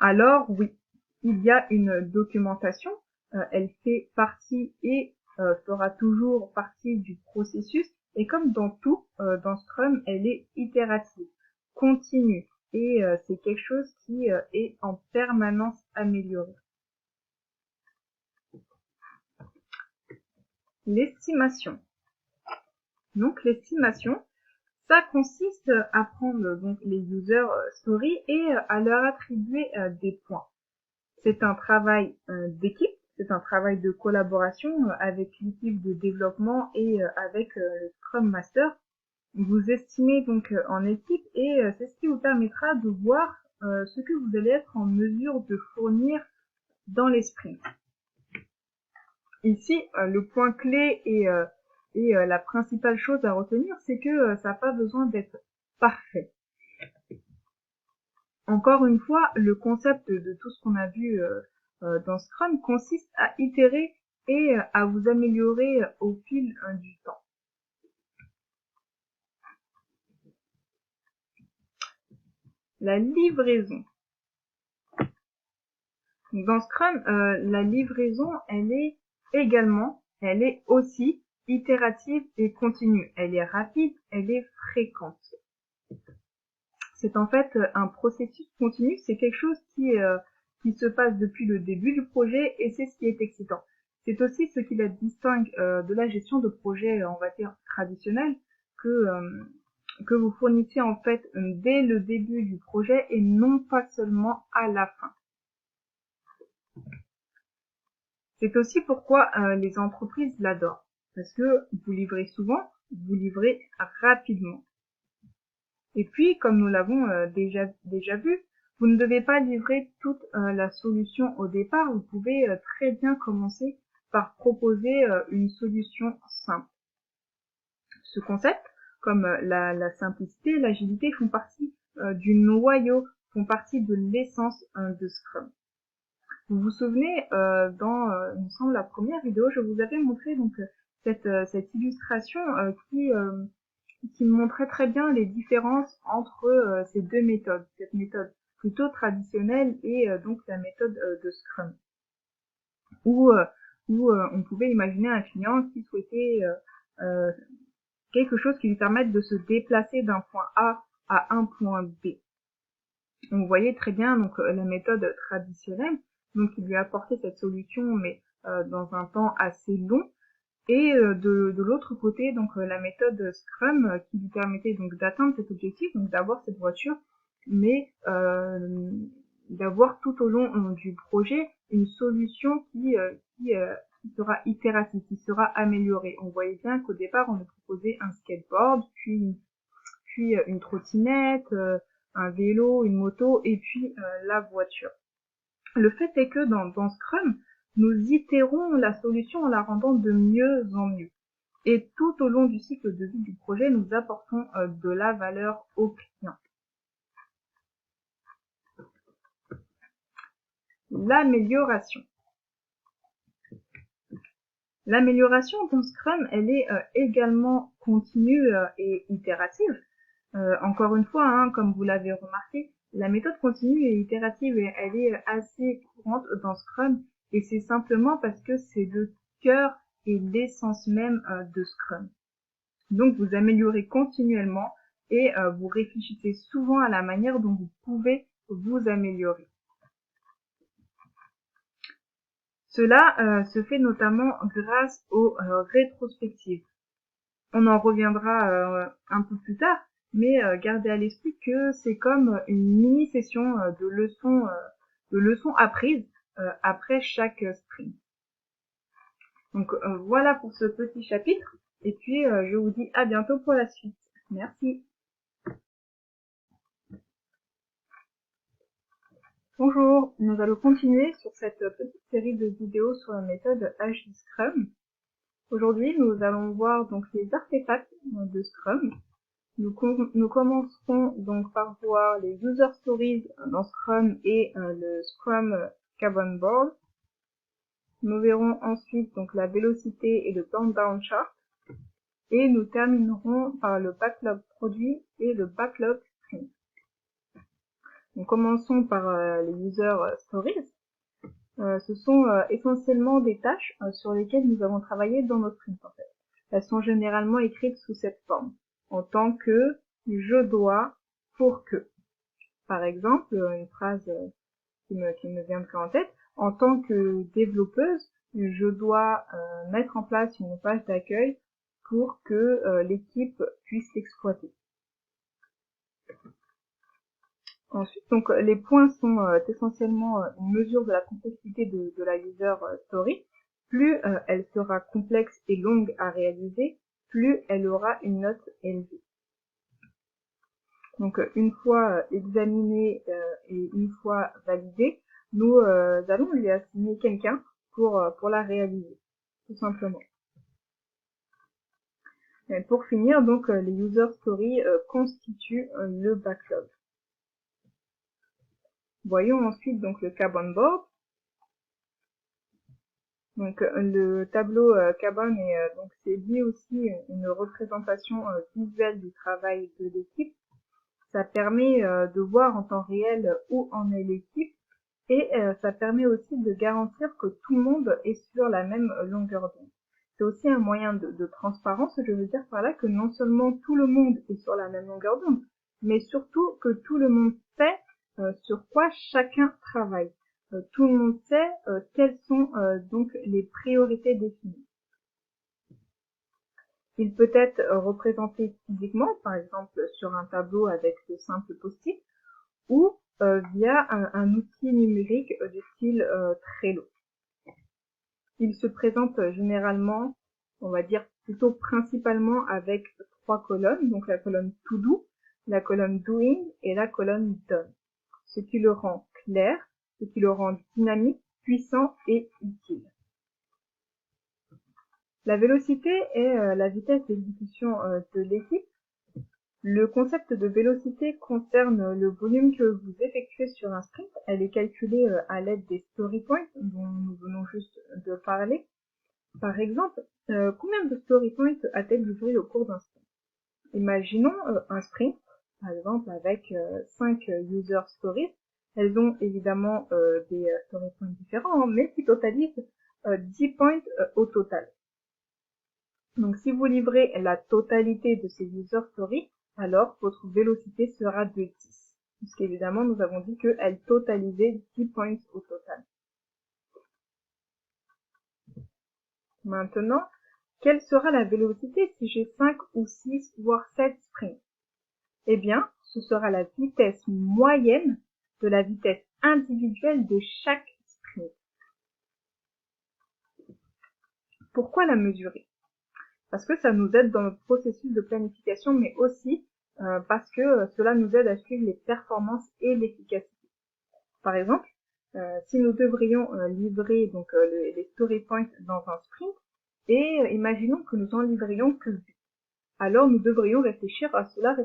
Alors oui, il y a une documentation, elle fait partie et fera toujours partie du processus, et comme dans tout, dans Scrum, elle est itérative, continue, et c'est quelque chose qui est en permanence amélioré. L'estimation. Donc l'estimation, ça consiste à prendre donc les user stories et à leur attribuer des points. C'est un travail d'équipe, c'est un travail de collaboration avec l'équipe de développement et avec le Scrum Master. Vous estimez donc en équipe et c'est ce qui vous permettra de voir ce que vous allez être en mesure de fournir dans les sprints. Ici, le point clé et la principale chose à retenir, c'est que ça n'a pas besoin d'être parfait. Encore une fois, le concept de tout ce qu'on a vu dans Scrum consiste à itérer et à vous améliorer au fil du temps. La livraison. Dans Scrum, la livraison, elle est aussi itérative et continue. Elle est rapide, elle est fréquente. C'est en fait un processus continu, c'est quelque chose qui se passe depuis le début du projet et c'est ce qui est excitant. C'est aussi ce qui la distingue de la gestion de projet, on va dire, traditionnelle, que vous fournissez en fait dès le début du projet et non pas seulement à la fin. C'est aussi pourquoi les entreprises l'adorent, parce que vous livrez souvent, vous livrez rapidement. Et puis, comme nous l'avons déjà vu, vous ne devez pas livrer toute la solution au départ, vous pouvez très bien commencer par proposer une solution simple. Ce concept, comme la simplicité, l'agilité font partie du noyau, font partie de l'essence de Scrum. Vous vous souvenez, dans, il me semble, la première vidéo, je vous avais montré donc cette illustration qui montrait très bien les différences entre ces deux méthodes, cette méthode plutôt traditionnelle et donc la méthode de Scrum, où on pouvait imaginer un client qui souhaitait quelque chose qui lui permette de se déplacer d'un point A à un point B. Donc, vous voyez très bien donc la méthode traditionnelle, donc qui lui apportait cette solution, mais dans un temps assez long. Et de l'autre côté, donc la méthode Scrum qui lui permettait donc d'atteindre cet objectif, donc d'avoir cette voiture, mais d'avoir tout au long du projet une solution qui sera itérative, qui sera améliorée. On voyait bien qu'au départ, on nous proposait un skateboard, puis une trottinette, un vélo, une moto, et puis la voiture. Le fait est que dans Scrum, nous itérons la solution en la rendant de mieux en mieux. Et tout au long du cycle de vie du projet, nous apportons de la valeur au client. L'amélioration. L'amélioration dans Scrum, elle est également continue et itérative. Encore une fois, hein, comme vous l'avez remarqué, la méthode continue et itérative, elle est assez courante dans Scrum, et c'est simplement parce que c'est le cœur et l'essence même de Scrum. Donc vous améliorez continuellement et vous réfléchissez souvent à la manière dont vous pouvez vous améliorer. Cela se fait notamment grâce aux rétrospectives. On en reviendra un peu plus tard, mais gardez à l'esprit que c'est comme une mini-session de leçons apprises après chaque sprint. Donc voilà pour ce petit chapitre, et puis je vous dis à bientôt pour la suite. Merci. Bonjour, nous allons continuer sur cette petite série de vidéos sur la méthode Agile Scrum. Aujourd'hui, nous allons voir donc les artefacts de Scrum. Nous commencerons donc par voir les user stories dans Scrum et le Scrum Kanban board. Nous verrons ensuite donc la vélocité et le count down chart. Et nous terminerons par le backlog produit et le backlog sprint. Donc commençons par les user stories. Ce sont essentiellement des tâches sur lesquelles nous avons travaillé dans notre sprint en fait. Elles sont généralement écrites sous cette forme, en tant que je dois pour que. Par exemple, une phrase qui me viendrait en tête, en tant que développeuse, je dois mettre en place une page d'accueil pour que l'équipe puisse l'exploiter. Ensuite, donc les points sont essentiellement une mesure de la complexité de la user story. Plus elle sera complexe et longue à réaliser, plus elle aura une note élevée. Donc une fois examinée et une fois validée, nous allons lui assigner quelqu'un pour la réaliser, tout simplement. Et pour finir, donc les user stories constituent le backlog. Voyons ensuite donc le Kanban board. Donc le tableau Kanban est donc c'est lié aussi une représentation visuelle du travail de l'équipe. Ça permet de voir en temps réel où en est l'équipe et ça permet aussi de garantir que tout le monde est sur la même longueur d'onde. C'est aussi un moyen de transparence, je veux dire par là que non seulement tout le monde est sur la même longueur d'onde, mais surtout que tout le monde sait sur quoi chacun travaille. Tout le monde sait quelles sont donc les priorités définies. Il peut être représenté physiquement, par exemple sur un tableau avec de simples post-it, ou via un outil numérique du style Trello. Il se présente généralement, on va dire plutôt principalement avec 3 colonnes, donc la colonne To Do, la colonne Doing et la colonne Done, ce qui le rend clair, ce qui le rend dynamique, puissant et utile. La vélocité est la vitesse d'exécution de l'équipe. Le concept de vélocité concerne le volume que vous effectuez sur un sprint. Elle est calculée à l'aide des story points dont nous venons juste de parler. Par exemple, combien de story points a-t-elle livré au cours d'un sprint? Imaginons un sprint, par exemple avec 5 user stories. Elles ont évidemment des story points différents, hein, mais qui totalisent 10 points au total. Donc si vous livrez la totalité de ces user stories, alors votre vélocité sera de 10. Puisqu'évidemment, nous avons dit qu'elle totalisait 10 points au total. Maintenant, quelle sera la vélocité si j'ai 5 ou 6 voire 7 sprints? Eh bien, ce sera la vitesse moyenne de la vitesse individuelle de chaque sprint. Pourquoi la mesurer? Parce que ça nous aide dans notre processus de planification, mais aussi parce que cela nous aide à suivre les performances et l'efficacité. Par exemple, si nous devrions livrer donc les story points dans un sprint, et imaginons que nous en livrions que 8. Alors nous devrions réfléchir à cela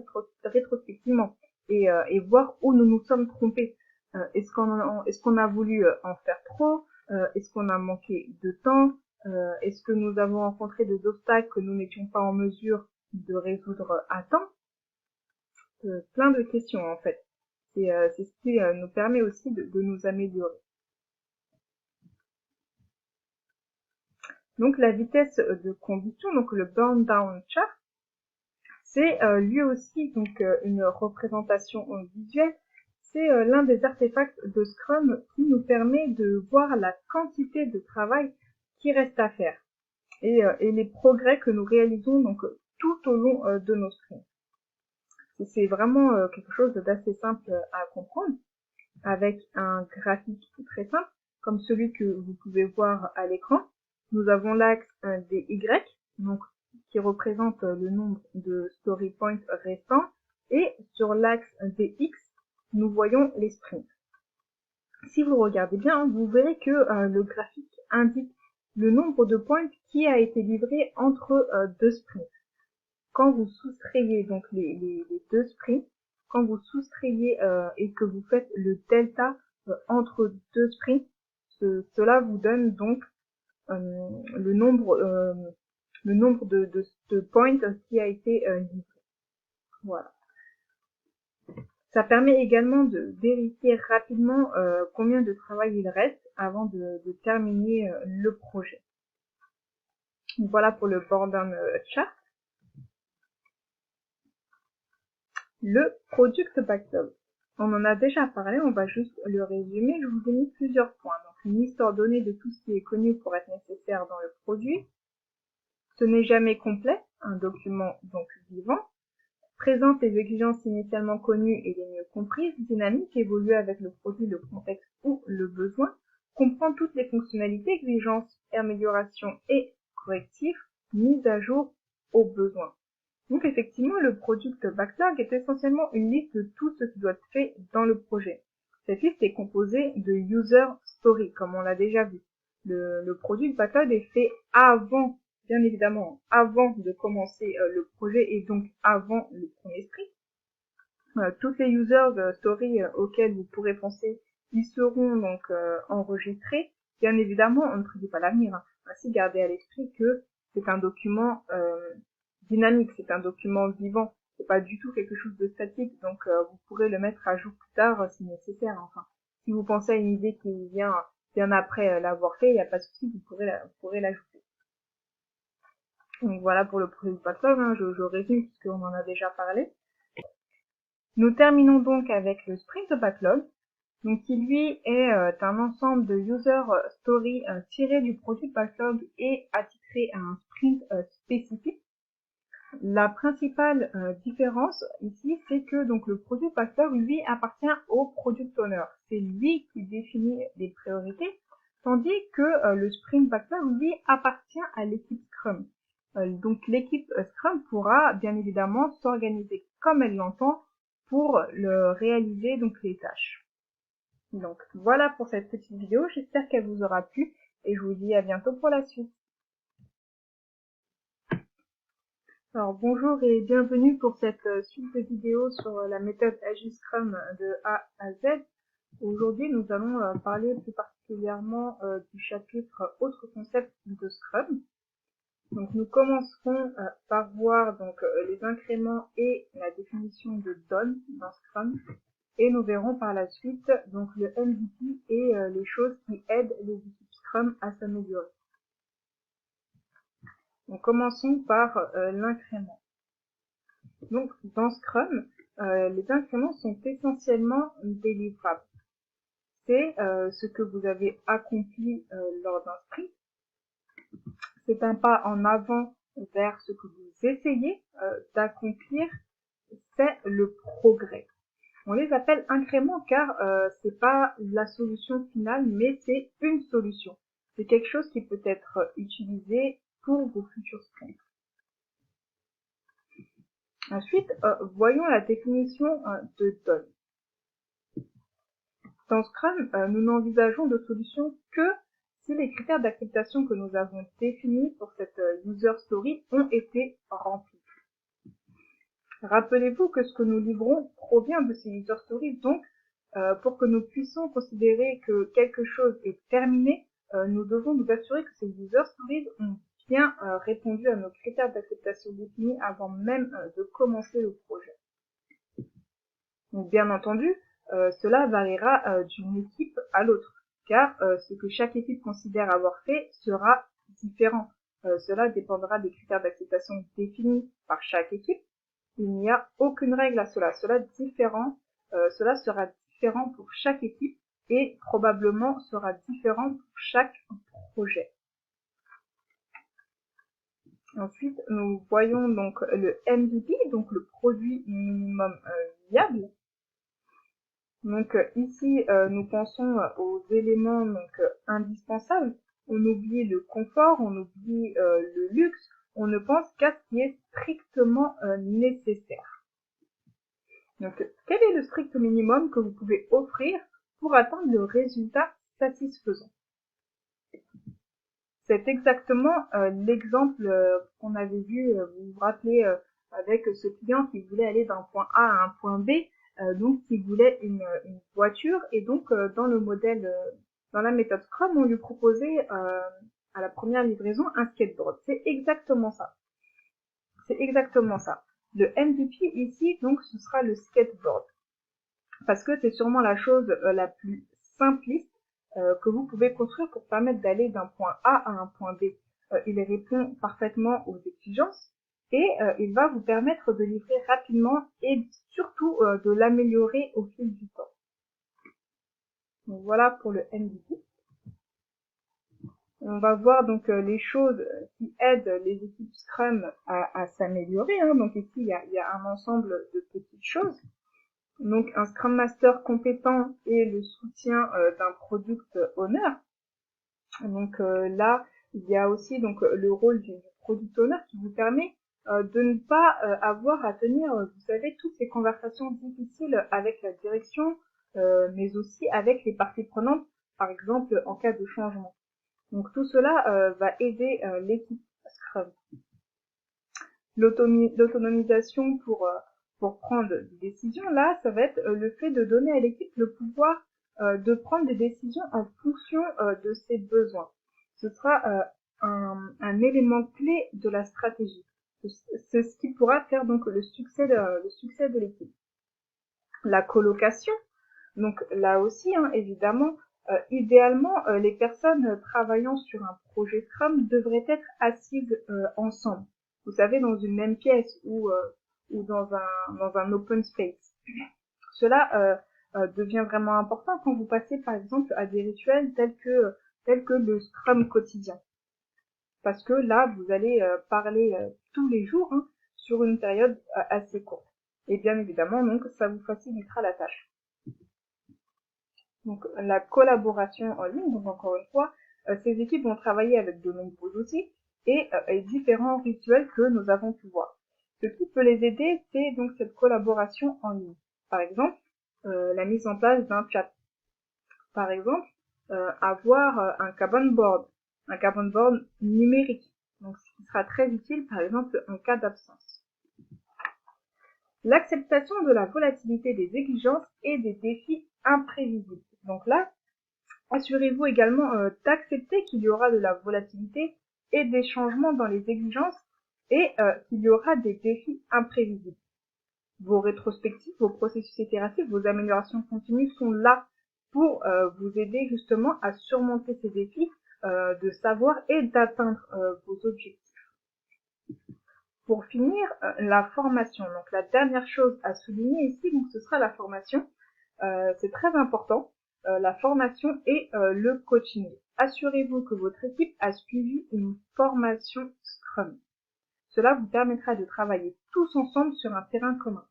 rétrospectivement et voir où nous nous sommes trompés. Est-ce qu'on a voulu en faire trop? Est-ce qu'on a manqué de temps? Est-ce que nous avons rencontré des obstacles que nous n'étions pas en mesure de résoudre à temps? Plein de questions en fait. C'est ce qui nous permet aussi de nous améliorer. Donc la vitesse de combustion, donc le burn down chart, c'est lui aussi donc une représentation visuelle. C'est l'un des artefacts de Scrum qui nous permet de voir la quantité de travail qui reste à faire et les progrès que nous réalisons donc tout au long de nos sprints. C'est vraiment quelque chose d'assez simple à comprendre avec un graphique très simple comme celui que vous pouvez voir à l'écran. Nous avons l'axe des Y, donc qui représente le nombre de story points restants, et sur l'axe des X, nous voyons les sprints. Si vous regardez bien, vous verrez que le graphique indique le nombre de points qui a été livré entre deux sprints. Quand vous soustrayez donc les deux sprints, quand vous soustrayez et que vous faites le delta entre deux sprints, cela vous donne donc le nombre de points qui a été livré. Voilà. Ça permet également de vérifier rapidement combien de travail il reste avant de terminer le projet. Donc voilà pour le burn chart. Le product backlog. On en a déjà parlé, on va juste le résumer. Je vous ai mis plusieurs points. Donc une liste ordonnée de tout ce qui est connu pour être nécessaire dans le produit. Ce n'est jamais complet, un document donc vivant. Présente les exigences initialement connues et les mieux comprises, dynamique, évolue avec le produit, le contexte ou le besoin, comprend toutes les fonctionnalités, exigences, améliorations et correctifs, mises à jour aux besoins. Donc effectivement, le product backlog est essentiellement une liste de tout ce qui doit être fait dans le projet. Cette liste est composée de user story, comme on l'a déjà vu. Le product backlog est fait avant, bien évidemment, avant de commencer le projet et donc avant le premier sprint. Toutes les user stories auxquelles vous pourrez penser, ils seront donc enregistrés. Bien évidemment, on ne prédit pas l'avenir. Hein. Ainsi, gardez à l'esprit que c'est un document dynamique, c'est un document vivant, c'est pas du tout quelque chose de statique, donc vous pourrez le mettre à jour plus tard si nécessaire. Enfin, si vous pensez à une idée qui vient bien après l'avoir fait, il n'y a pas de souci, vous pourrez l'ajouter. Donc voilà pour le product backlog, hein, je résume puisqu'on en a déjà parlé. Nous terminons donc avec le sprint backlog, donc qui lui est un ensemble de user stories tirés du product backlog et attitrés à un sprint spécifique. La principale différence ici, c'est que donc le product backlog lui appartient au product owner. C'est lui qui définit les priorités, tandis que le sprint backlog lui appartient à l'équipe Scrum. Donc l'équipe Scrum pourra bien évidemment s'organiser comme elle l'entend pour le réaliser donc les tâches. Donc voilà pour cette petite vidéo, j'espère qu'elle vous aura plu et je vous dis à bientôt pour la suite. Alors bonjour et bienvenue pour cette suite de vidéos sur la méthode Agile Scrum de A à Z. Aujourd'hui nous allons parler plus particulièrement du chapitre autres concepts de Scrum. Donc nous commencerons par voir les incréments et la définition de done dans Scrum, et nous verrons par la suite donc le MVP et les choses qui aident les équipes Scrum à s'améliorer. Donc commençons par l'incrément. Donc dans Scrum, les incréments sont essentiellement des livrables. C'est ce que vous avez accompli lors d'un sprint. C'est un pas en avant vers ce que vous essayez d'accomplir, c'est le progrès. On les appelle incréments car c'est pas la solution finale, mais c'est une solution. C'est quelque chose qui peut être utilisé pour vos futurs sprints. Ensuite, voyons la définition de done. Dans Scrum, nous n'envisageons de solution que si les critères d'acceptation que nous avons définis pour cette user story ont été remplis. Rappelez-vous que ce que nous livrons provient de ces user stories, donc pour que nous puissions considérer que quelque chose est terminé, nous devons nous assurer que ces user stories ont bien répondu à nos critères d'acceptation définis avant même de commencer le projet. Donc bien entendu, cela variera d'une équipe à l'autre, car ce que chaque équipe considère avoir fait sera différent. Cela dépendra des critères d'acceptation définis par chaque équipe. Il n'y a aucune règle à cela. Cela sera différent pour chaque équipe et probablement sera différent pour chaque projet. Ensuite, nous voyons donc le MVP, donc le produit minimum viable. Donc ici, nous pensons aux éléments indispensables. On oublie le confort, on oublie le luxe, on ne pense qu'à ce qui est strictement nécessaire. Donc, quel est le strict minimum que vous pouvez offrir pour atteindre le résultat satisfaisant? C'est exactement l'exemple qu'on avait vu, vous vous rappelez, avec ce client qui voulait aller d'un point A à un point B, donc qui voulait une voiture, et donc dans le modèle, dans la méthode Scrum, on lui proposait à la première livraison un skateboard. C'est exactement ça. C'est exactement ça. Le MVP ici, donc, ce sera le skateboard. Parce que c'est sûrement la chose la plus simpliste que vous pouvez construire pour permettre d'aller d'un point A à un point B. Il répond parfaitement aux exigences et il va vous permettre de livrer rapidement et surtout de l'améliorer au fil du temps. Donc voilà pour le MVP. On va voir donc les choses qui aident les équipes Scrum à s'améliorer. Donc ici, il y a un ensemble de petites choses. Donc un Scrum Master compétent et le soutien d'un Product Owner. Donc là, il y a aussi donc le rôle du Product Owner qui vous permet de ne pas avoir à tenir, vous savez, toutes ces conversations difficiles avec la direction, mais aussi avec les parties prenantes, par exemple en cas de changement. Donc tout cela va aider l'équipe Scrum. L'autonomisation pour prendre des décisions, là, ça va être le fait de donner à l'équipe le pouvoir de prendre des décisions en fonction de ses besoins. Ce sera un élément clé de la stratégie. C'est ce qui pourra faire donc le succès de l'équipe. La colocation, donc là aussi, évidemment, idéalement, les personnes travaillant sur un projet Scrum devraient être assises ensemble. Vous savez, dans une même pièce ou dans un open space. Cela devient vraiment important quand vous passez par exemple à des rituels tels que le Scrum quotidien. Parce que là, vous allez parler tous les jours sur une période assez courte. Et bien évidemment, donc, ça vous facilitera la tâche. Donc, la collaboration en ligne, donc encore une fois, ces équipes vont travailler avec de nombreux outils et différents rituels que nous avons pu voir. Ce qui peut les aider, c'est donc cette collaboration en ligne. Par exemple, la mise en place d'un chat. Par exemple, avoir un Kanban board numérique Donc ce qui sera très utile par exemple en cas d'absence. L'acceptation de la volatilité des exigences et des défis imprévisibles. Donc là, assurez-vous également d'accepter qu'il y aura de la volatilité et des changements dans les exigences et qu'il y aura des défis imprévisibles. Vos rétrospectives, vos processus itératifs, vos améliorations continues sont là pour vous aider justement à surmonter ces défis, de savoir et d'atteindre vos objectifs. Pour finir, la formation. Donc la dernière chose à souligner ici, donc ce sera la formation. C'est très important, la formation et le coaching. Assurez-vous que votre équipe a suivi une formation Scrum. Cela vous permettra de travailler tous ensemble sur un terrain commun.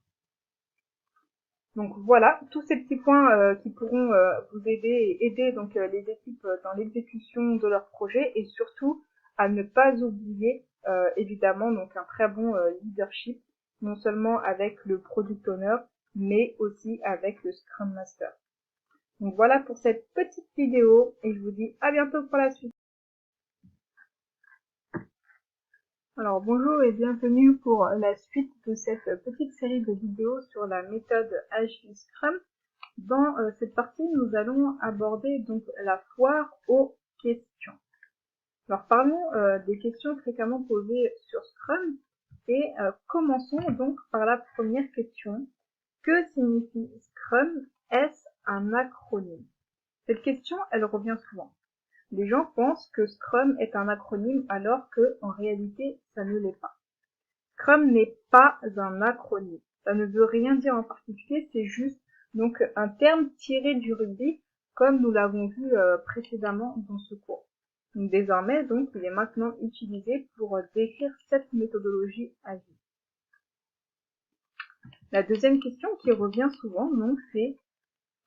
Donc voilà, tous ces petits points qui pourront vous aider et aider donc les équipes dans l'exécution de leurs projets et surtout à ne pas oublier évidemment donc un très bon leadership, non seulement avec le Product Owner, mais aussi avec le Scrum Master. Donc voilà pour cette petite vidéo et je vous dis à bientôt pour la suite. Alors bonjour et bienvenue pour la suite de cette petite série de vidéos sur la méthode Agile Scrum. Dans cette partie, nous allons aborder donc la foire aux questions. Alors parlons des questions fréquemment posées sur Scrum et commençons donc par la première question. Que signifie Scrum? Est-ce un acronyme? Cette question, elle revient souvent. Les gens pensent que Scrum est un acronyme alors que, en réalité, ça ne l'est pas. Scrum n'est pas un acronyme. Ça ne veut rien dire en particulier, c'est juste donc un terme tiré du rugby, comme nous l'avons vu précédemment dans ce cours. Donc, désormais, donc, il est maintenant utilisé pour décrire cette méthodologie agile. La deuxième question qui revient souvent, donc, c'est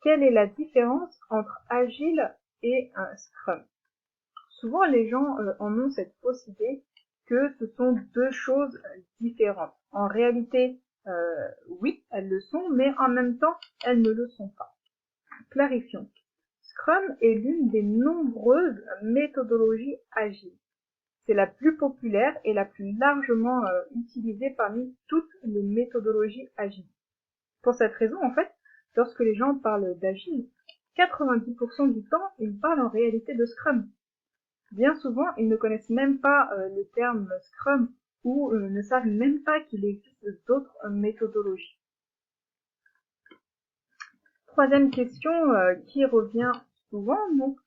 quelle est la différence entre agile et un Scrum? Souvent, les gens en ont cette fausse idée que ce sont deux choses différentes. En réalité, oui, elles le sont, mais en même temps, elles ne le sont pas. Clarifions. Scrum est l'une des nombreuses méthodologies agiles. C'est la plus populaire et la plus largement utilisée parmi toutes les méthodologies agiles. Pour cette raison, en fait, lorsque les gens parlent d'agile, 90% du temps, ils parlent en réalité de Scrum. Bien souvent, ils ne connaissent même pas le terme Scrum ou ne savent même pas qu'il existe d'autres méthodologies. Troisième question qui revient souvent, donc,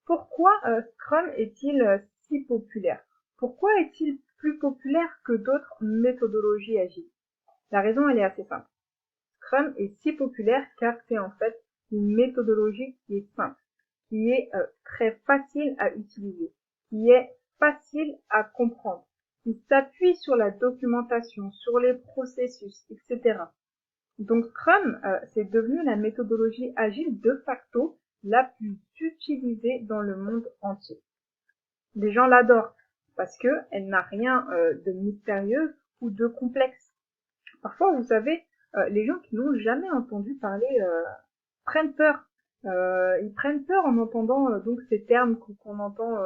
pourquoi Scrum est-il si populaire? Pourquoi est-il plus populaire que d'autres méthodologies agiles? La raison, elle est assez simple. Scrum est si populaire car c'est en fait une méthodologie qui est simple, qui est très facile à utiliser, qui est facile à comprendre, qui s'appuie sur la documentation, sur les processus, etc. Donc Scrum, c'est devenu la méthodologie agile de facto la plus utilisée dans le monde entier. Les gens l'adorent parce que elle n'a rien de mystérieux ou de complexe. Parfois, vous savez, les gens qui n'ont jamais entendu parler prennent peur. Ils prennent peur en entendant donc ces termes qu'on entend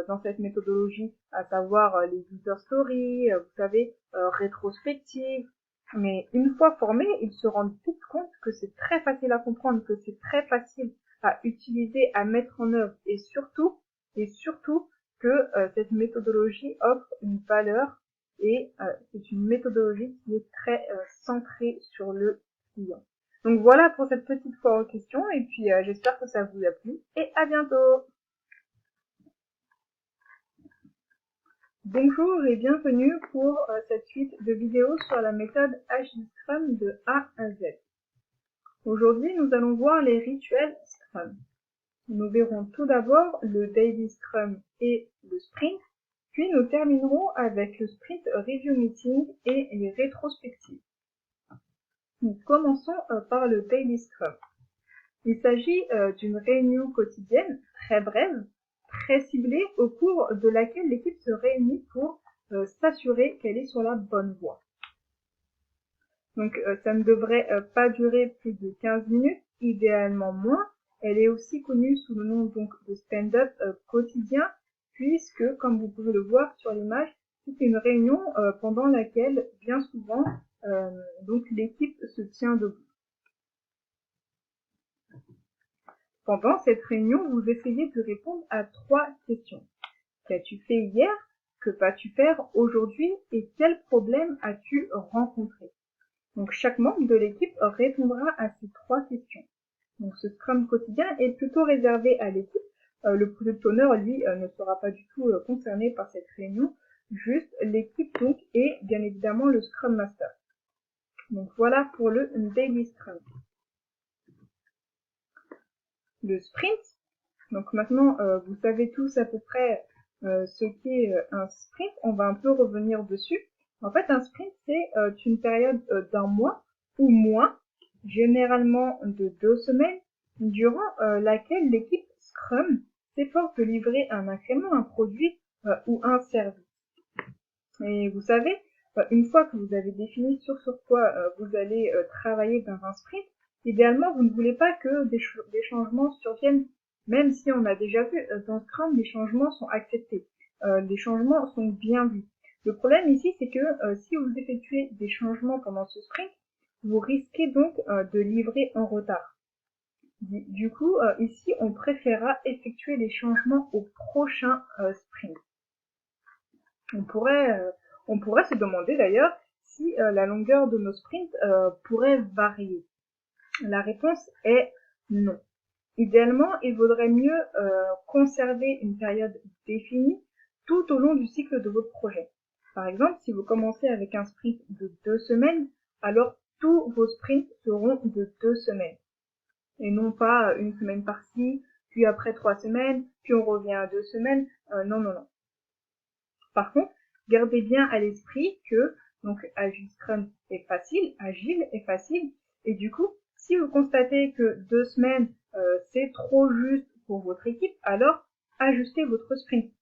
dans cette méthodologie, à savoir les user stories, vous savez, rétrospective. Mais une fois formés, ils se rendent vite compte que c'est très facile à comprendre, que c'est très facile à utiliser, à mettre en œuvre, et surtout que cette méthodologie offre une valeur et c'est une méthodologie qui est très centrée sur le client. Donc voilà pour cette petite foire aux questions et puis j'espère que ça vous a plu et à bientôt. Bonjour et bienvenue pour cette suite de vidéos sur la méthode Agile Scrum de A à Z. Aujourd'hui, nous allons voir les rituels Scrum. Nous verrons tout d'abord le Daily Scrum et le Sprint, puis nous terminerons avec le Sprint Review Meeting et les rétrospectives. Nous commençons par le Daily Scrum. Il s'agit d'une réunion quotidienne très brève, très ciblée, au cours de laquelle l'équipe se réunit pour s'assurer qu'elle est sur la bonne voie. Donc ça ne devrait pas durer plus de 15 minutes, idéalement moins. Elle est aussi connue sous le nom donc de stand-up quotidien puisque, comme vous pouvez le voir sur l'image, c'est une réunion pendant laquelle, bien souvent, donc l'équipe se tient debout. Pendant cette réunion, vous essayez de répondre à 3 questions. Qu'as-tu fait hier? Que vas-tu faire aujourd'hui? Et quel problème as-tu rencontré? Donc chaque membre de l'équipe répondra à ces 3 questions. Donc ce Scrum quotidien est plutôt réservé à l'équipe. Le Product Owner, lui, ne sera pas du tout concerné par cette réunion. Juste l'équipe donc et bien évidemment le Scrum Master. Donc voilà pour le Daily Scrum. Le sprint. Donc maintenant, vous savez tous à peu près ce qu'est un sprint. On va un peu revenir dessus. En fait, un sprint, c'est une période d'un mois ou moins, généralement de 2 semaines, durant laquelle l'équipe Scrum s'efforce de livrer un incrément, un produit ou un service. Et vous savez, une fois que vous avez défini sur quoi vous allez travailler dans un sprint, idéalement, vous ne voulez pas que des changements surviennent, même si on a déjà vu dans Scrum, les changements sont acceptés. Les changements sont bien vus. Le problème ici, c'est que si vous effectuez des changements pendant ce sprint, vous risquez donc de livrer en retard. Du coup, ici, on préférera effectuer les changements au prochain sprint. On pourrait se demander d'ailleurs si la longueur de nos sprints pourrait varier. La réponse est non. Idéalement, il vaudrait mieux conserver une période définie tout au long du cycle de votre projet. Par exemple, si vous commencez avec un sprint de 2 semaines, alors tous vos sprints seront de 2 semaines. Et non pas une semaine par-ci, puis après 3 semaines, puis on revient à 2 semaines. Non. Par contre, gardez bien à l'esprit que donc Agile Scrum est facile, Agile est facile, et du coup, si vous constatez que 2 semaines c'est trop juste pour votre équipe, alors ajustez votre sprint.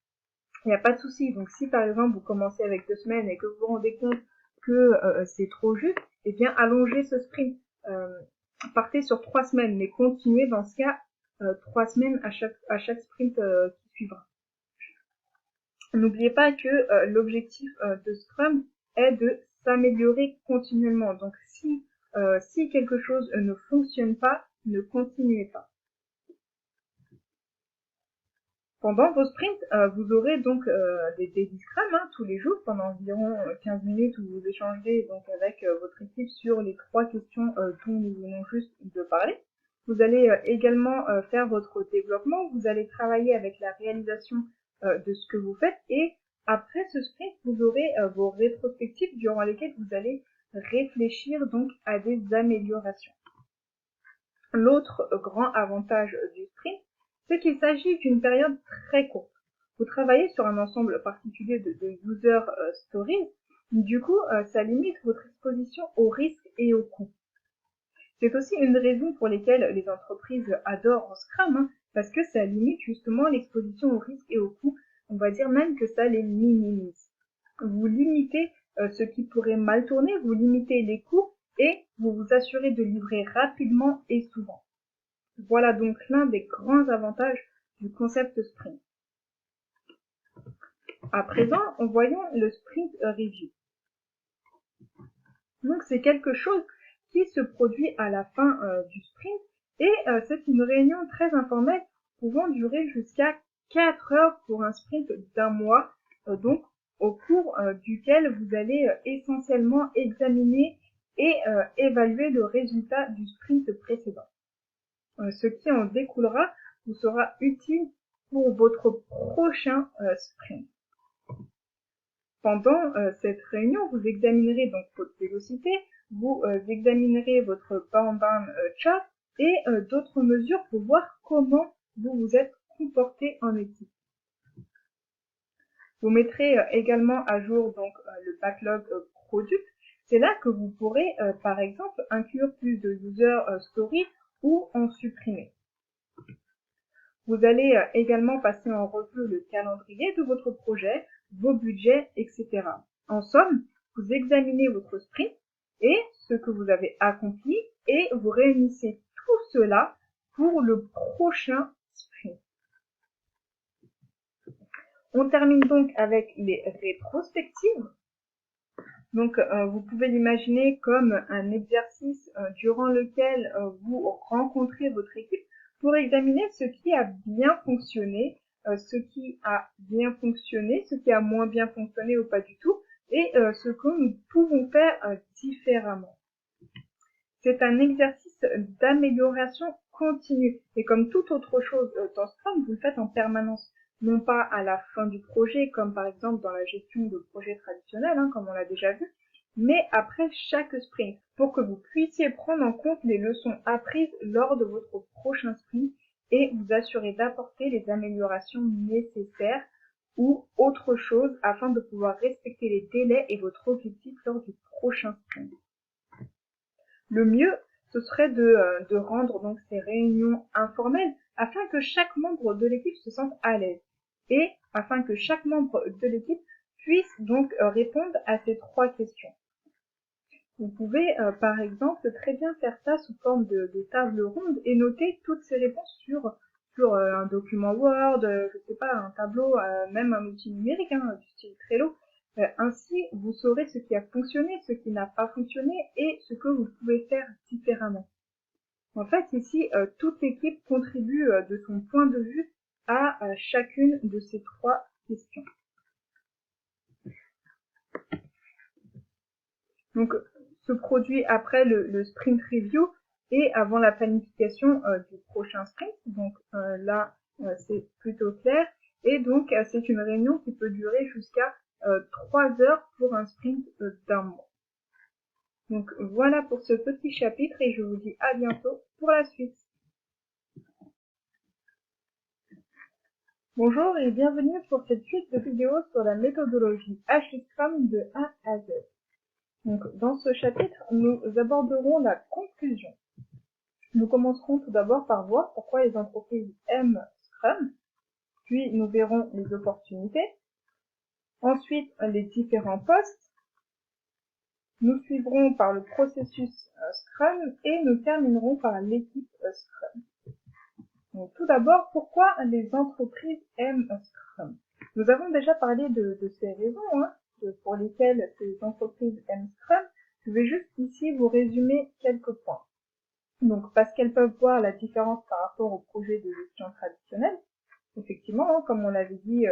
Il n'y a pas de souci. Donc si par exemple vous commencez avec 2 semaines et que vous vous rendez compte que c'est trop juste, eh bien allongez ce sprint. Partez sur 3 semaines, mais continuez dans ce cas 3 semaines à chaque sprint qui suivra. N'oubliez pas que l'objectif de Scrum est de s'améliorer continuellement. Donc si quelque chose ne fonctionne pas, ne continuez pas. Pendant vos sprints, vous aurez donc des daily Scrum tous les jours pendant environ 15 minutes où vous échangerez donc avec votre équipe sur les 3 questions dont nous venons juste de parler. Vous allez également faire votre développement, vous allez travailler avec la réalisation de ce que vous faites et après ce sprint, vous aurez vos rétrospectives durant lesquelles vous allez réfléchir donc à des améliorations. L'autre grand avantage du sprint, c'est qu'il s'agit d'une période très courte. Vous travaillez sur un ensemble particulier de user stories, du coup ça limite votre exposition aux risques et aux coûts. C'est aussi une raison pour lesquelles les entreprises adorent Scrum, parce que ça limite justement l'exposition aux risques et aux coûts. On va dire même que ça les minimise. Vous limitez ce qui pourrait mal tourner, vous limitez les coûts et vous vous assurez de livrer rapidement et souvent. Voilà donc l'un des grands avantages du concept sprint. À présent, voyons le sprint review. Donc c'est quelque chose qui se produit à la fin du sprint et c'est une réunion très informelle pouvant durer jusqu'à 4 heures pour un sprint d'un mois, donc au cours duquel vous allez essentiellement examiner et évaluer le résultat du sprint précédent. Ce qui en découlera vous sera utile pour votre prochain sprint. Pendant cette réunion, vous examinerez donc votre vélocité, vous examinerez votre Kanban chart et d'autres mesures pour voir comment vous vous êtes comporté en équipe. Vous mettrez également à jour donc le backlog product. C'est là que vous pourrez par exemple inclure plus de user stories ou en supprimer. Vous allez également passer en revue le calendrier de votre projet, vos budgets, etc. En somme, vous examinez votre sprint et ce que vous avez accompli et vous réunissez tout cela pour le prochain sprint. On termine donc avec les rétrospectives. Donc, vous pouvez l'imaginer comme un exercice durant lequel vous rencontrez votre équipe pour examiner ce qui a bien fonctionné, ce qui a bien fonctionné, ce qui a moins bien fonctionné ou pas du tout, et ce que nous pouvons faire différemment. C'est un exercice d'amélioration continue. Et comme toute autre chose dans Scrum, vous le faites en permanence. Non pas à la fin du projet, comme par exemple dans la gestion de projets traditionnels, comme on l'a déjà vu, mais après chaque sprint, pour que vous puissiez prendre en compte les leçons apprises lors de votre prochain sprint et vous assurer d'apporter les améliorations nécessaires ou autre chose afin de pouvoir respecter les délais et votre objectif lors du prochain sprint. Le mieux, ce serait de rendre donc ces réunions informelles afin que chaque membre de l'équipe se sente à l'aise et afin que chaque membre de l'équipe puisse donc répondre à ces 3 questions. Vous pouvez par exemple très bien faire ça sous forme de table ronde et noter toutes ces réponses sur un document Word, je sais pas, un tableau, même un outil numérique du style Trello. Ainsi, vous saurez ce qui a fonctionné, ce qui n'a pas fonctionné et ce que vous pouvez faire différemment. En fait, ici, toute l'équipe contribue de son point de vue à chacune de ces 3 questions. Donc, se produit après le sprint review et avant la planification du prochain sprint. Donc là, c'est plutôt clair. Et donc, c'est une réunion qui peut durer jusqu'à 3 heures pour un sprint d'un mois. Donc voilà pour ce petit chapitre et je vous dis à bientôt pour la suite. Bonjour et bienvenue pour cette suite de vidéos sur la méthodologie Agile Scrum de A à Z. Donc, dans ce chapitre, nous aborderons la conclusion. Nous commencerons tout d'abord par voir pourquoi les entreprises aiment Scrum, puis nous verrons les opportunités, ensuite les différents postes, nous suivrons par le processus Scrum et nous terminerons par l'équipe Scrum. Donc, tout d'abord, pourquoi les entreprises aiment Scrum? Nous avons déjà parlé de ces raisons pour lesquelles ces entreprises aiment Scrum. Je vais juste ici vous résumer quelques points. Donc, parce qu'elles peuvent voir la différence par rapport au projet de gestion traditionnel. Effectivement, comme on l'avait dit,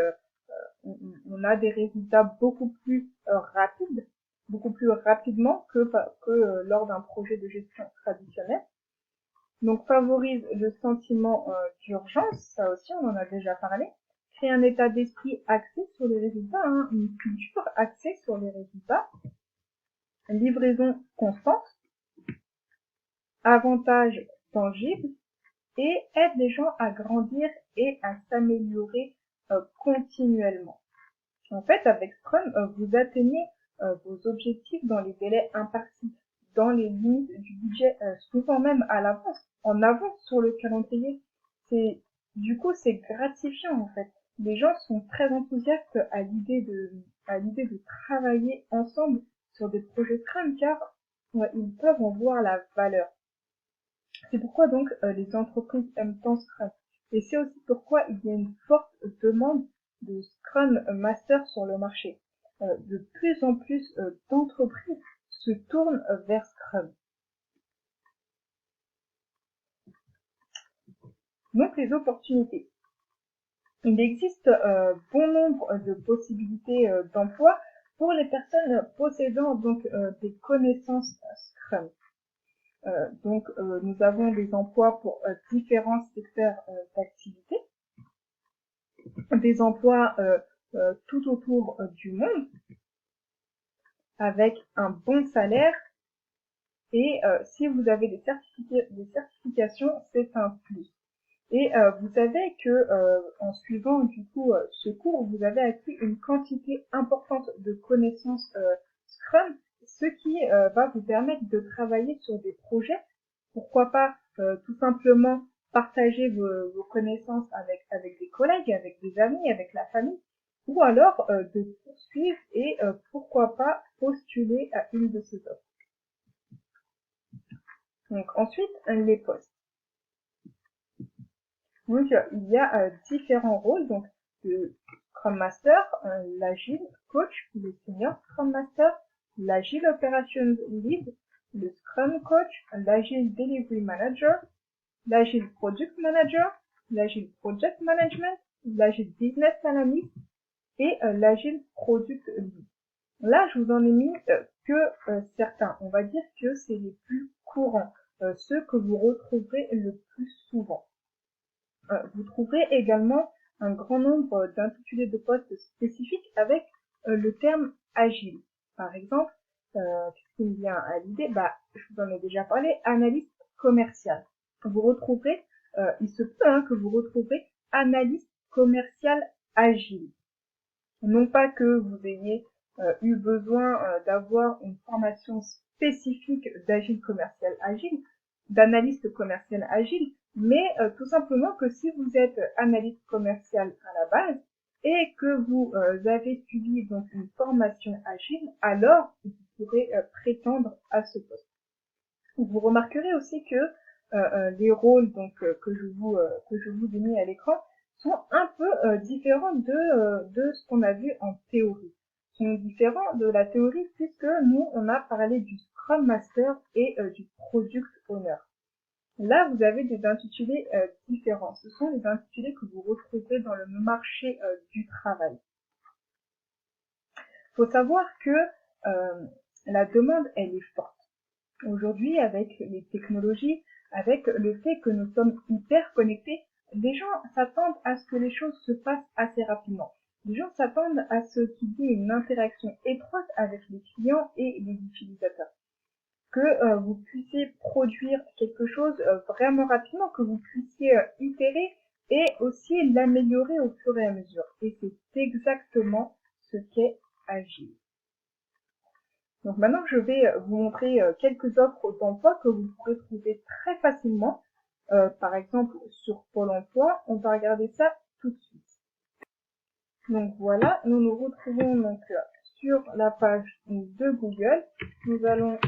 on a des résultats beaucoup plus rapides, beaucoup plus rapidement que lors d'un projet de gestion traditionnel. Donc, favorise le sentiment d'urgence, ça aussi on en a déjà parlé. Crée un état d'esprit axé sur les résultats, une culture axée sur les résultats. Livraison constante. Avantages tangibles et aide les gens à grandir et à s'améliorer continuellement. En fait, avec Scrum, vous atteignez vos objectifs dans les délais impartis, dans les limites du budget, souvent même à l'avance, en avance sur le calendrier. Du coup, c'est gratifiant en fait. Les gens sont très enthousiastes à l'idée de travailler ensemble sur des projets Scrum car ils peuvent en voir la valeur. C'est pourquoi donc les entreprises aiment tant Scrum. Et c'est aussi pourquoi il y a une forte demande de Scrum Master sur le marché. De plus en plus d'entreprises se tournent vers Scrum. Donc les opportunités. Il existe bon nombre de possibilités d'emploi pour les personnes possédant donc des connaissances Scrum. Donc, nous avons des emplois pour différents secteurs d'activité, des emplois tout autour du monde, avec un bon salaire, et si vous avez des certifications, c'est un plus. Et vous savez que en suivant du coup ce cours, vous avez acquis une quantité importante de connaissances Scrum, ce qui va vous permettre de travailler sur des projets. Pourquoi pas tout simplement partager vos connaissances avec des collègues, avec des amis, avec la famille, ou alors de poursuivre et pourquoi pas postuler à une de ces offres. Donc ensuite, les postes. Donc il y a différents rôles, donc de Scrum Master, l'Agile Coach, le Senior Scrum Master, l'Agile Operations Lead, le Scrum Coach, l'Agile Delivery Manager, l'Agile Product Manager, l'Agile Project Management, l'Agile Business Analyst et l'Agile Product Lead. Là, je vous en ai mis que certains. On va dire que c'est les plus courants, ceux que vous retrouverez le plus souvent. Vous trouverez également un grand nombre d'intitulés de postes spécifiques avec le terme agile. Par exemple, qu'est-ce qui me vient à l'idée? Je vous en ai déjà parlé, analyste commercial. Vous retrouverez, il se peut que vous retrouverez analyste commercial agile. Non pas que vous ayez eu besoin d'avoir une formation spécifique d'agile commercial agile, d'analyste commercial agile, mais tout simplement que si vous êtes analyste commercial à la base et que vous avez suivi donc une formation agile, alors vous pourrez prétendre à ce poste. Vous remarquerez aussi que les rôles donc que je vous ai mis à l'écran sont un peu différents de ce qu'on a vu en théorie. Ils sont différents de la théorie puisque nous on a parlé du Scrum Master et du Product Owner. Là, vous avez des intitulés différents. Ce sont les intitulés que vous retrouverez dans le marché du travail. Il faut savoir que la demande, elle est forte. Aujourd'hui, avec les technologies, avec le fait que nous sommes hyper connectés, les gens s'attendent à ce que les choses se passent assez rapidement. Les gens s'attendent à ce qu'il y ait une interaction étroite avec les clients et les utilisateurs. Que vous puissiez produire quelque chose vraiment rapidement, que vous puissiez itérer et aussi l'améliorer au fur et à mesure. Et c'est exactement ce qu'est Agile. Donc maintenant, je vais vous montrer quelques offres d'emploi que vous pourrez trouver très facilement. Par exemple, sur Pôle emploi, on va regarder ça tout de suite. Donc voilà, nous nous retrouvons donc sur la page de Google. Nous allons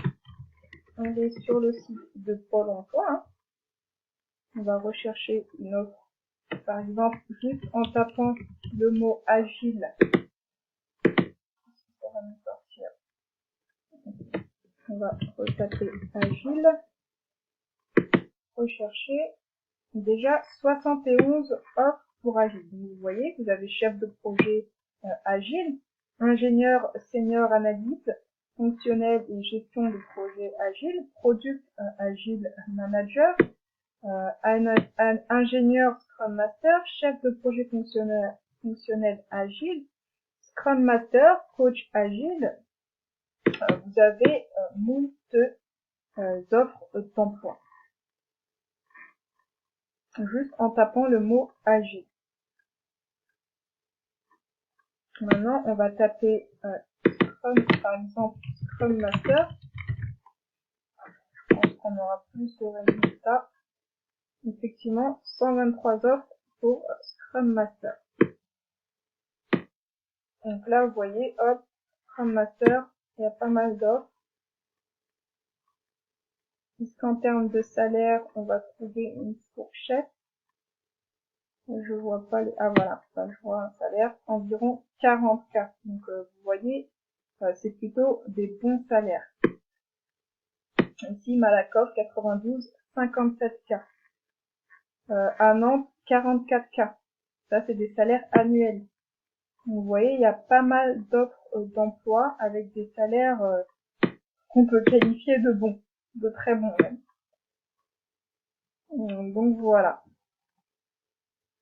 aller sur le site de Pôle emploi. On va rechercher une offre, par exemple, juste en tapant le mot agile. Ça va nous sortir. On va retaper agile. Rechercher. Déjà 71 offres pour agile. Donc, vous voyez, vous avez chef de projet agile, ingénieur senior analyste, fonctionnel et gestion de projet agile, product agile manager, ingénieur Scrum Master, chef de projet fonctionnel agile, Scrum Master, coach agile. Vous avez moult offres d'emploi. Juste en tapant le mot agile. Maintenant, on va taper Scrum, par exemple, Scrum Master. Je pense qu'on aura plus de résultats. Effectivement, 123 offres pour Scrum Master. Donc là, vous voyez, hop, Scrum Master, il y a pas mal d'offres. Puisqu'en termes de salaire, on va trouver une fourchette. Je vois pas les... Ah voilà, je vois un salaire environ 40K. Donc vous voyez, c'est plutôt des bons salaires. Ici, Malakoff, 92, 57K. À Nantes, 44K. Ça, c'est des salaires annuels. Vous voyez, il y a pas mal d'offres d'emploi avec des salaires qu'on peut qualifier de bons, de très bons même. Donc voilà.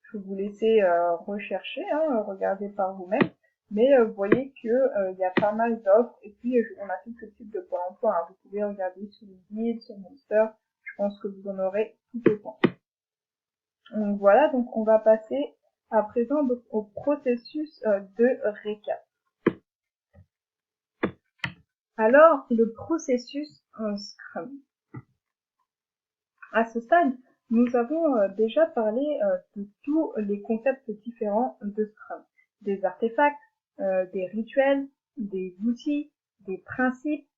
Je vais vous laisser rechercher, regarder par vous-même. Mais vous voyez que y a pas mal d'offres. Et puis on a tout ce type de Pôle emploi. Vous pouvez regarder sur Indeed, sur Monster. Je pense que vous en aurez tout autant. Donc voilà, donc on va passer à présent donc, au processus de récap. Alors, le processus en Scrum. À ce stade, nous avons déjà parlé de tous les concepts différents de Scrum. Des artefacts, des rituels, des outils, des principes,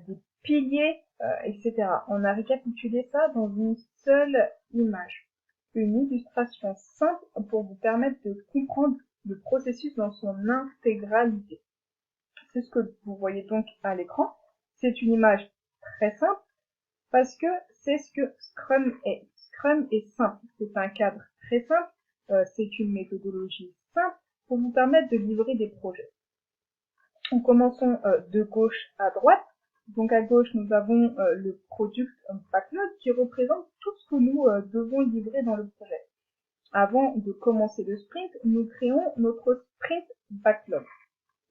des piliers, etc. On a récapitulé ça dans une seule image. Une illustration simple pour vous permettre de comprendre le processus dans son intégralité. C'est ce que vous voyez donc à l'écran. C'est une image très simple parce que c'est ce que Scrum est. Scrum est simple, c'est un cadre très simple, c'est une méthodologie simple pour vous permettre de livrer des projets. Donc commençons de gauche à droite. Donc à gauche, nous avons le Product Backlog qui représente tout ce que nous devons livrer dans le projet. Avant de commencer le sprint, nous créons notre Sprint Backlog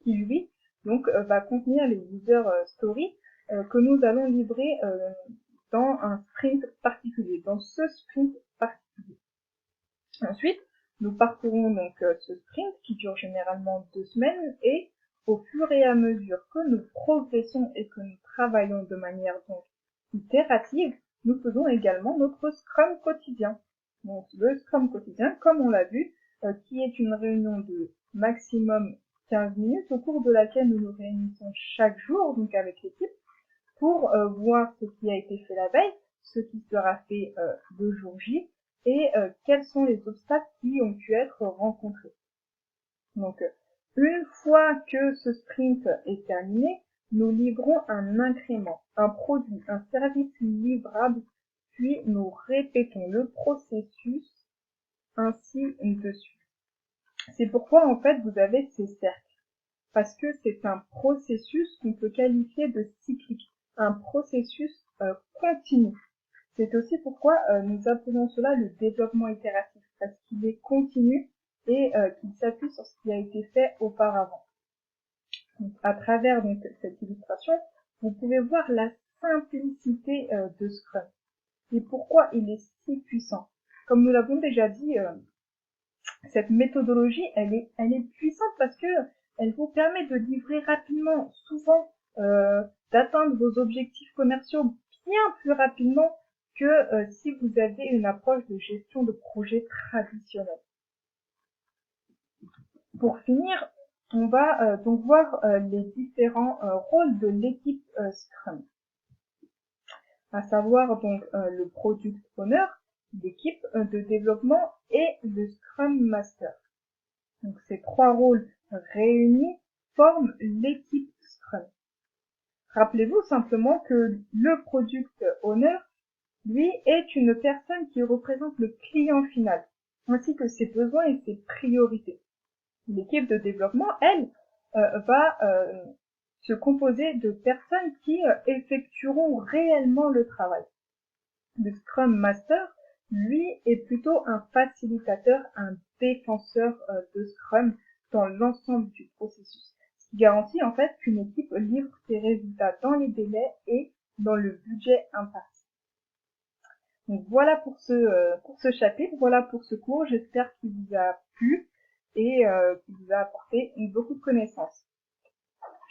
qui, lui, donc, va contenir les user stories que nous allons livrer dans un sprint particulier, dans ce sprint particulier. Ensuite, nous parcourons donc ce sprint qui dure généralement 2 semaines et au fur et à mesure que nous progressons et que nous travaillons de manière donc itérative, nous faisons également notre Scrum quotidien. Donc le Scrum quotidien, comme on l'a vu, qui est une réunion de maximum 15 minutes au cours de laquelle nous nous réunissons chaque jour, donc avec l'équipe, pour voir ce qui a été fait la veille, ce qui sera fait le jour J, et quels sont les obstacles qui ont pu être rencontrés. Donc, une fois que ce sprint est terminé, nous livrons un incrément, un produit, un service livrable, puis nous répétons le processus ainsi de suite. C'est pourquoi en fait vous avez ces cercles, parce que c'est un processus qu'on peut qualifier de cyclique, un processus continu. C'est aussi pourquoi nous appelons cela le développement itératif, parce qu'il est continu et qu'il s'appuie sur ce qui a été fait auparavant. Donc, à travers donc, cette illustration, vous pouvez voir la simplicité de Scrum et pourquoi il est si puissant. Comme nous l'avons déjà dit, cette méthodologie, elle est puissante parce que elle vous permet de livrer rapidement, souvent d'atteindre vos objectifs commerciaux bien plus rapidement que si vous avez une approche de gestion de projet traditionnelle. Pour finir, on va donc voir les différents rôles de l'équipe Scrum, à savoir donc le Product Owner, l'équipe de développement et le Scrum Master. Donc ces 3 rôles réunis forment l'équipe Scrum. Rappelez-vous simplement que le Product Owner, lui, est une personne qui représente le client final, ainsi que ses besoins et ses priorités. L'équipe de développement, elle, va se composer de personnes qui effectueront réellement le travail. Le Scrum Master, lui, est plutôt un facilitateur, un défenseur de Scrum dans l'ensemble du processus, ce qui garantit en fait qu'une équipe livre ses résultats dans les délais et dans le budget imparti. Donc voilà pour ce chapitre, voilà pour ce cours, j'espère qu'il vous a plu et qui vous a apporté beaucoup de connaissances.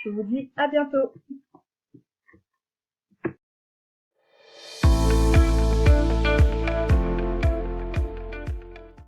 Je vous dis à bientôt.